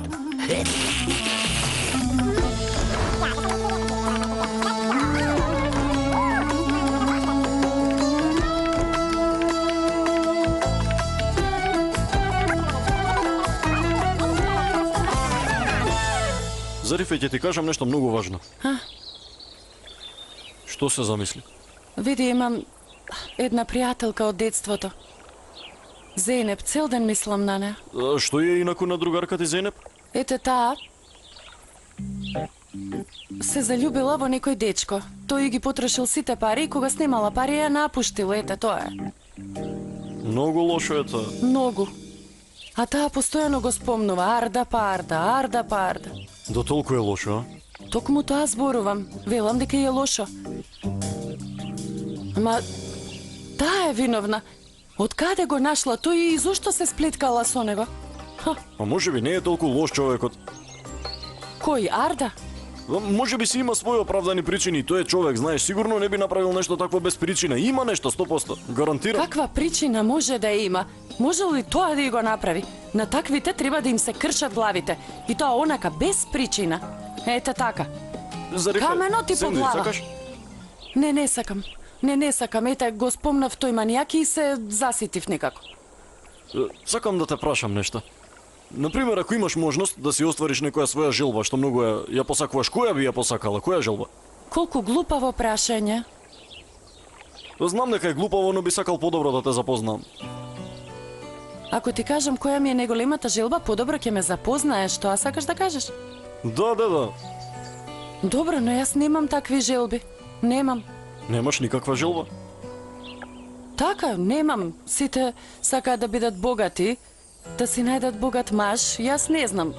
Зарифе, ќе ти кажам нешто многу важно. Што се замисли? Види, имам една пријателка од детството. Зейнеп, цел ден мислам на неа. Што е инаку на другарка ти Зейнеп? Ете таа се заљубила во некој дечко. Тој ги потрошил сите пари и кога снимала пари ја напуштил, ете тоа е. Многу лошо е тоа. Многу. А таа постојано го спомнува Арда па Арда. До толку е лошо, Токму тоа зборувам. Велам дека е лошо. Ама таа е виновна. Од каде го нашла тој и зошто се сплеткала со него? А може би не е толку лош човекот. Кој, Арда? Може би си има своји оправдани причини. Тој е човек, знаеш, сигурно не би направил нешто такво без причина. Има нешто, 100%. Гарантирам. Каква причина може да има? Може ли тоа да го направи? На таквите треба да им се кршат главите. И тоа онака, без причина. Ете така. Камено ти по глава. Сакаш? Не сакам. Не сакам. Ете, го спомнав тој манијак и се заситив некако. Сакам да те прашам нешто. Например, ако имаш можност да си оствариш некоја своја желба, што многу ја посакуваш, која би ја посакала? Која желба? Колку глупаво прашање. Знам дека е глупаво, но би сакал подобро да те запознам. Ако ти кажам која ми е најголемата желба, подобро ќе ме запознаеш, тоа сакаш да кажеш? Да. Добро, но јас немам такви желби. Немам. Немаш никаква желба? Така, немам. Сите сакаат да бидат богати, да си најдат богат маж. Јас не знам.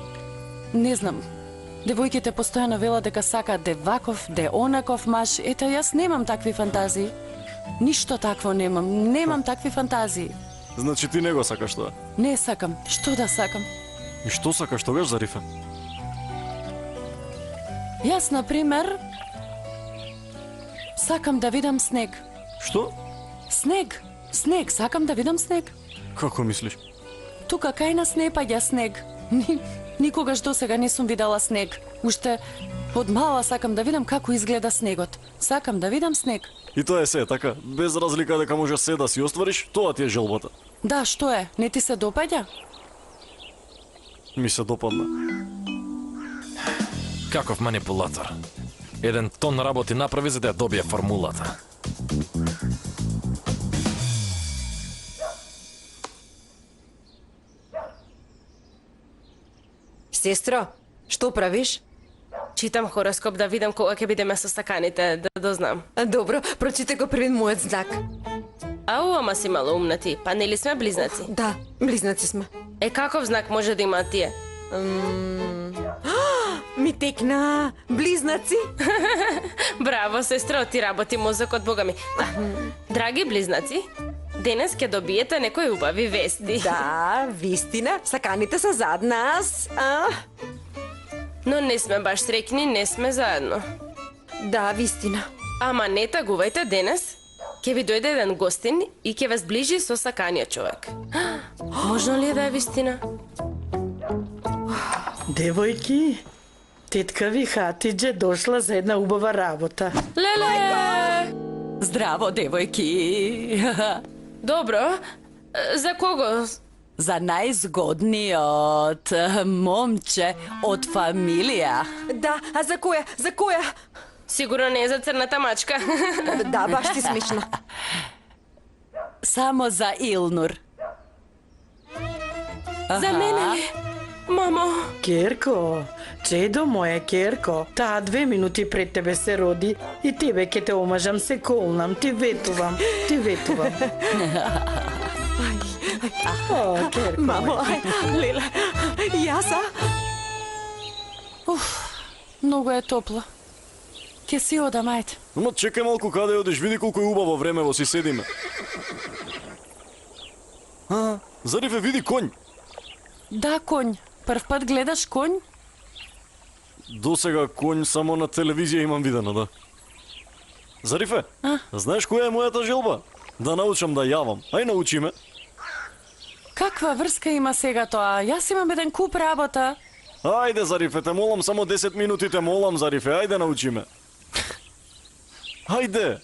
Девојките постојано велат дека сакаат де ваков, де онаков маж. Ето, јас немам такви фантазии. Ништо такво немам. Немам такви фантазии. Значи ти не го сакаш тоа? Не сакам. Што да сакам? И што сакаш тогаш, Зарифе? Јас, например, сакам да видам снег. Што? Снег. Снег. Сакам да видам снег. Како мислиш? Тука кај нас не паѓа снег. Никогаш досега не сум видела снег. Уште од мала сакам да видам како изгледа снегот. Сакам да видам снег. И тоа е се, така? Без разлика дека можеш се да си оствариш, тоа ти е желбата. Да, што е? Не ти се допаѓа? Ми се допадна. Каков манипулатор. Еден тон работи направи за да ја добие формулата. Сестро, што правиш? Читам хороскоп да видам кога ќе бидеме со стаканите, да дознам. Добро, прочитай го првен мојот знак. Ау, ама си мало умна ти. Па нели сме близнаци? Да, близнаци сме. Е, каков знак може да имаат тие? Ми текна близнаци. Браво, сестро, ти работи мозокот, бога ми. Драги близнаци, денес ќе добиете некои убави вести. Да, вистина, саканите се зад нас. Но не сме баш среќни, не сме заедно. Да, вистина. Ама не тагувајте, денес ќе ви дојде еден гостин и ќе ве сближи со саканиот човек. Можно ли е да е вистина? Девојки, тетка ви Хатиџе дошла за една убава работа. Леле! Здраво, девојки. Добро. За кого? За најзгодниот момче од фамилија. Да, а за која? За која? Сигурно не е за црната мачка. Да, баш ти смешно. Само за Илнур. За мене ли? Мамо. Керко, чедо моја Керко, таа 2 минути пред тебе се роди и тебе ке те омажам, се колнам, ти ветувам, ти ветувам. О, Керко. Мамо, ај, леле, јаса? Многу е топло. Ке си одам, ајде. Ама чекај малку, каде одиш, види колку е убаво време во си седиме. Зарифе, види конј. Да, конј. Прв пат гледаш конј? Досега конј само на телевизија имам видено, да. Зарифе, знаеш која е мојата желба? Да научам да јавам. Ај научи ме. Каква врска има сега тоа? Јас имам еден куп работа. Ајде, Зарифе, те молам само 10 минути, те молам, Зарифе, ајде научи ме. Ајде.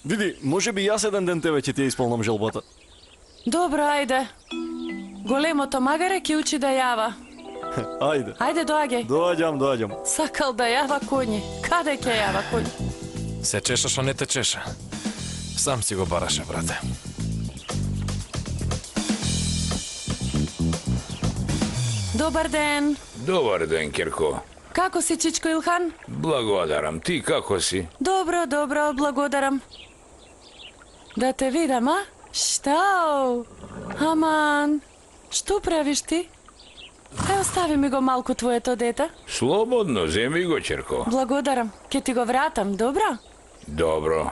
Види, може би јас еден ден тебе ќе ти ја исполнам желбата. Добро, ајде. Големото магаре ќе учи да јава. Ајде. Ајде, доаѓај. Доаѓам. Сакал да јава коњи. Каде ќе јава коњи? Се чешаш, а не те чеша. Сам си го бараше, брате. Добар ден. Добар ден, Керко. Како си, чичко Илхан? Благодарам. Ти како си? Добро, благодарам. Да те видам, а? Штау? Аман, што правиш ти? Остави ми го малку твоето дете. Слободно, земи го, Черко. Благодарам. Ке ти го вратам, добро? Добро.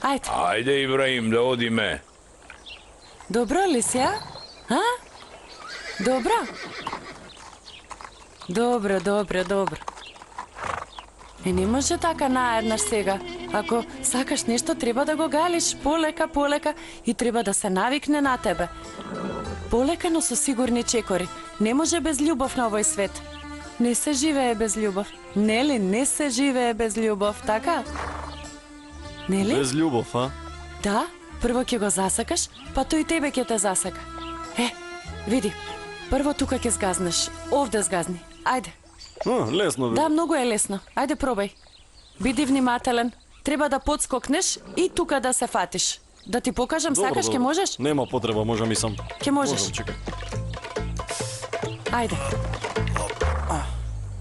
Ајде. Ајде, Ибраим, да одиме. Добро ли си, а? А? Добро? Добро. Не може така наеднаш сега. Ако сакаш нешто, треба да го галиш полека и треба да се навикне на тебе. Полека, но со сигурни чекори. Не може без љубов на овој свет. Не се живее без љубов. Нели, не се живее без љубов, така? Нели? Без љубов, а? Да, прво ќе го засакаш, па тој тебе ќе те засака. Види, прво тука ќе згазнеш. Овде згазни. Ајде. Лесно бе. Да, многу е лесно. Ајде пробај. Биди внимателен. Треба да подскокнеш и тука да се фатиш. Да ти покажам, сакаш, ќе можеш? Нема потреба, можам и сам. Ќе можеш. Можам, чекај. Ајде.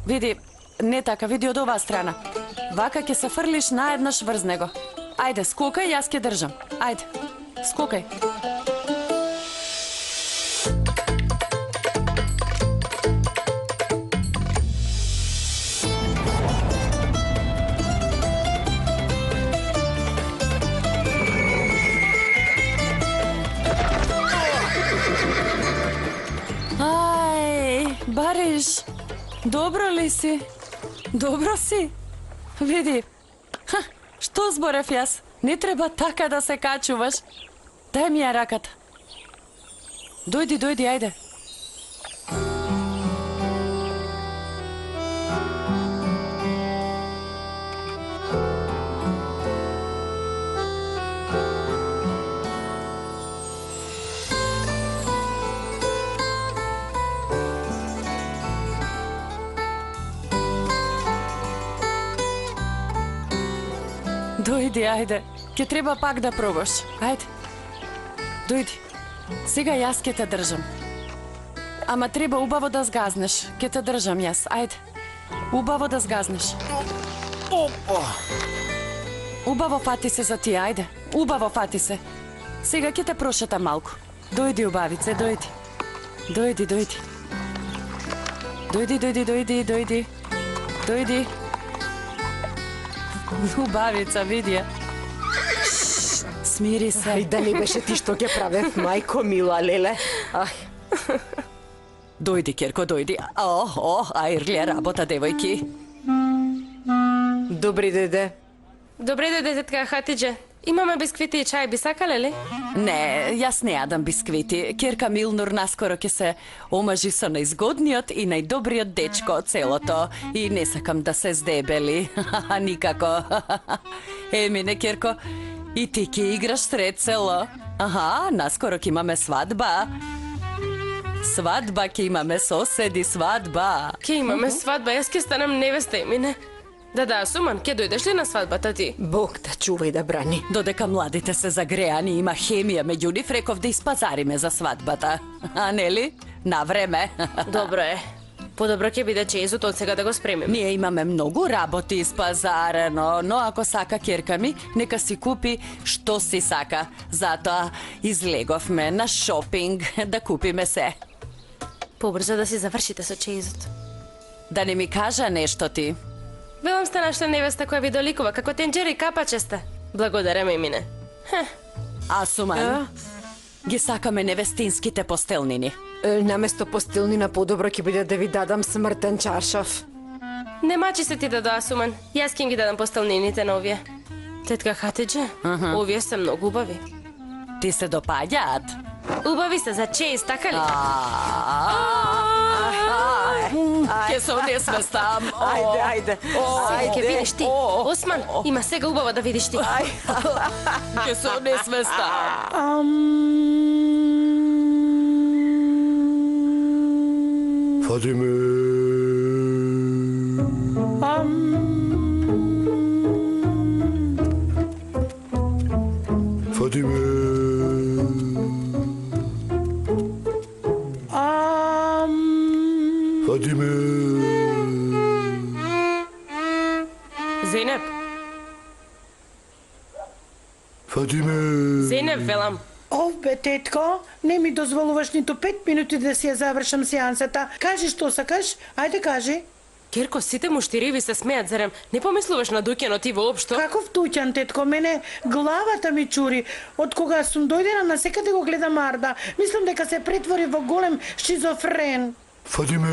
Види, не така, види од оваа страна. Вака ќе се фрлиш наеднаш врз него. Ајде, скокај, јас ќе држам. Ајде, скокај. Добро ли си? Добро си? Види. Ха, што зборев јас? Не треба така да се качуваш. Дај ми ја раката. Дојди, ајде. Дојди, ајде. Ке треба пак да пробаш. Ајде. Дојди. Сега јас ке те држам. Ама треба убаво да згазнеш. Ке те држам јас. Ајде. Убаво да згазнеш. Убаво фати се за ти, ајде. Убаво фати се. Сега ке те прошетам малку. Дојди, убавице, дојди. Дојди. Дојди. Убавица, види ја. Смири се. Ај, да не беше ти што ќе правев, мајко мила, леле. Ај. Дојди, Керко, дојди. Ајрле работа, девојки. Добри дојде. Добре дојде, тетка Хатиџе. Имаме бисквити и чај, би сакале ли? Не, јас не јадам бисквити. Керка Милнур наскоро ќе се омажи со најзгодниот и најдобриот дечко од селото. И не сакам да се здебели. Никако. Емине, Керко, и ти ќе играш сред село. Аха, наскоро ќе имаме свадба. Свадба ќе имаме, соседи, свадба. Ќе имаме свадба, јас ќе станам невеста, Емине. Да, Суман, ке дојдеш ли на свадбата ти? Бог да чува и да брани. Додека младите се загреани, има хемија меѓу нив, реков да испазариме за свадбата. А нели? На време. Добро е. Подобро ќе биде чеизот од сега да го спремиме. Ние имаме многу работи испазарено, но ако сака керка ми, нека си купи што си сака. Затоа излеговме на шопинг да купиме се. Побрзо да си завршите со чеизот. Да не ми кажа нешто ти. Велам сте нашла невеста која ви доликува, како тенџери капачеста. Благодарам, Емине. А, Суман, ги сакаме невестинските постелнини. Наместо постелнина подобро ќе биде да ви дадам смртен чаршаф. Не мачи се ти да доа, Суман. Јас ќе ги дадам постелнините на овие. Тетка Хатиџе, овие се многу убави. Ти се допаѓаат? Убави се за чеиз, така ли? Ке се одесместам. Ајде. Сега ќе видиш ти. Осман, има сега убаво да видиш ти. Ке се одесместам. Фатиме. Фатиме. Фатиме. Зейнеп. Фатиме. Зейнеп, велам. Бе, тетко, не ми дозволуваш ниту 5 минути да си ја завршам сеансата. Кажи што сакаш, ајде кажи. Керко, сите муштири се смеат, зарем не помислуваш на дуќано ти воопшто? Каков дуќан, тетко, мене главата ми чури. Од кога сум дојдена на секаде го гледам Арда, мислам дека се претвори во голем шизофрен. Фатиме.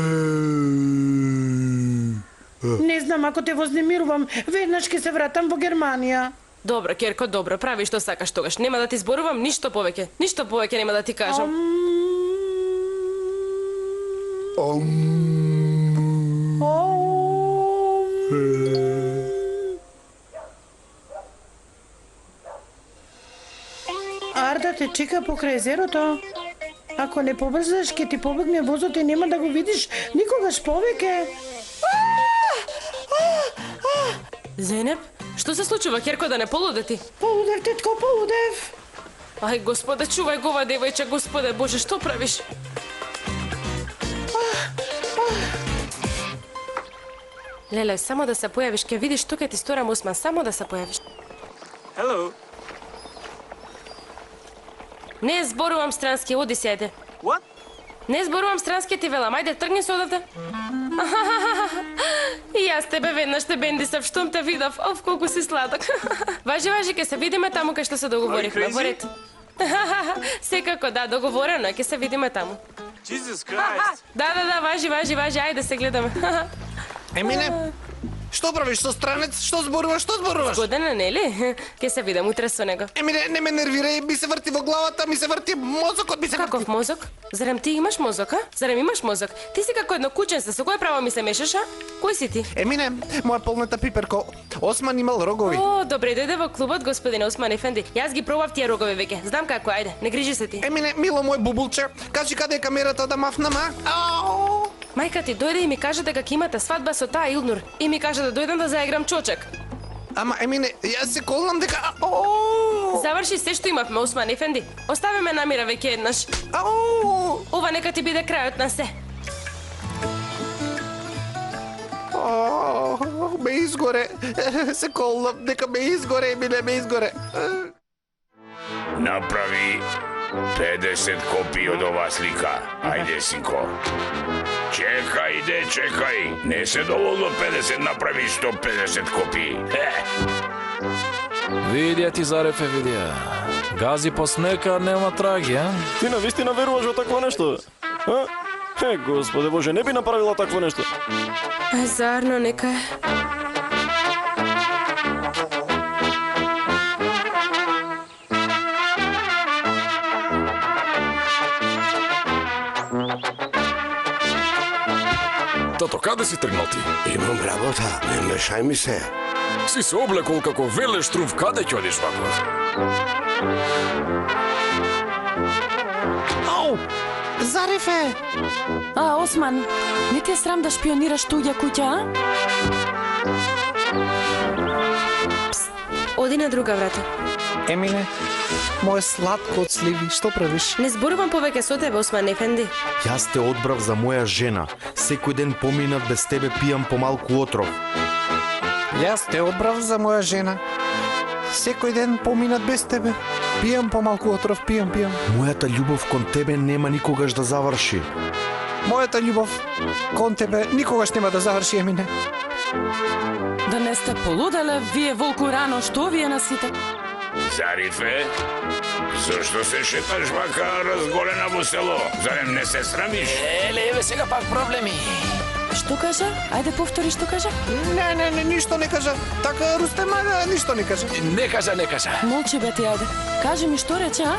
Не знам, ако те вознемирувам, веднаш ќе се вратам во Германија. Добро, Керко, добро, прави што сакаш тогаш. Нема да ти зборувам ништо повеќе. Ништо повеќе нема да ти кажам. Арда те чека покрај езерото. Ако не побрзаш, ќе ти побегне возот и нема да го видиш никогаш повеќе. Зенеп, што се случува, Керко, да не полуде ти? Полудев, тетко, полудев. Ај, Господе, чувај го ова девојче, Господе Боже, што правиш? Леле, само да се појавиш, ќе видиш тука ти сторам Осман, само да се појавиш. Hello. Не зборувам странски, оди си, ајде. What? Не зборувам странски, ти велам, ајде, тргни се одавде. И јас тебе веднаш те бендисав, штом те видов, колку си сладок. Важи, ќе се видиме таму кај што се договоривме, во ред. Секако, да, договорено, ќе се видиме таму. Jesus Christ. Да, важи, ајде се гледаме. Емине, што правиш со странец? Што зборуваш? Година, нели? Ке се видам утре со него. Емине, не ме нервирај, ми се врти во главата, ми се врти мозокот, ми се врти. Каков мозок? Зарем ти имаш мозок, а? Зарем имаш мозок? Ти си како едно кученце, со кое право ми се мешаш, а? Кој си ти? Емине, моја полната пиперко, Осман имал рогови. О, добре, дојде во клубот, господине Осман Ефенди. Јас ги пробав тие рогови веќе. Знам како, ајде, не грижи се ти. Емине, мило мој бубулче, кажи каде е камерата да мафнам, а? Ау! Мајка ти дојде и ми кажа дека ќе имате свадба со таа Илнур и ми кажа да дојдам да заиграм чочек. Ама, Емине, јас се колнам дека... Заврши се што имавме, Осман Ефенди. Остави ме намира веќе еднаш. Ова нека ти биде крајот на се. Ме изгоре. Се колнам дека ме изгоре, Емине, ме изгоре. Направи 50 копии од оваа слика. Ајде, синко. Чекај. Не се доволно 50, направи 150 копии. Видија ти, Зарефе, видија. Гази по снека, нема трагија. Ти навистина веруваш во такво нешто? А? Господе Боже, не би направила такво нешто. Зарно нека е. Тато, каде си тргнал ти? Имам работа, не мешај ми се. Си се облекол како велеш трунф, каде ќе одиш вако? Ау! Зарефе! Осман, не ти е срам да шпионираш туѓа куќа, а? Пст, оди на друга врата. Емине, моје сладко од сливи, што правиш? Не зборувам повеќе со тебе, Осман Ефенди. Јас те одбрав за моја жена. Секој ден поминат без тебе пијам помалку отров. Јас те одбрав за моја жена. Секој ден поминат без тебе. Пијам помалку отров, пијам. Мојата љубов кон тебе нема никогаш да заврши. Мојата љубов кон тебе никогаш нема да заврши, Емине. Да не сте полуделе, вие волку рано, што вие на сите? Зарифе, зашто се шеташ вака разголена во село? Зарем не се срамиш? Еве сега пак проблеми. Што кажа? Ајде повтори што кажа. Не, ништо не кажа. Така Рустема ништо не кажа. Не кажа. Молчи бе ти, ајде. Кажи ми што рече, а?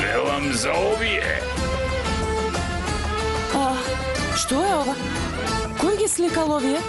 Велам за овие. Што е ова? Кој ги сликал овие?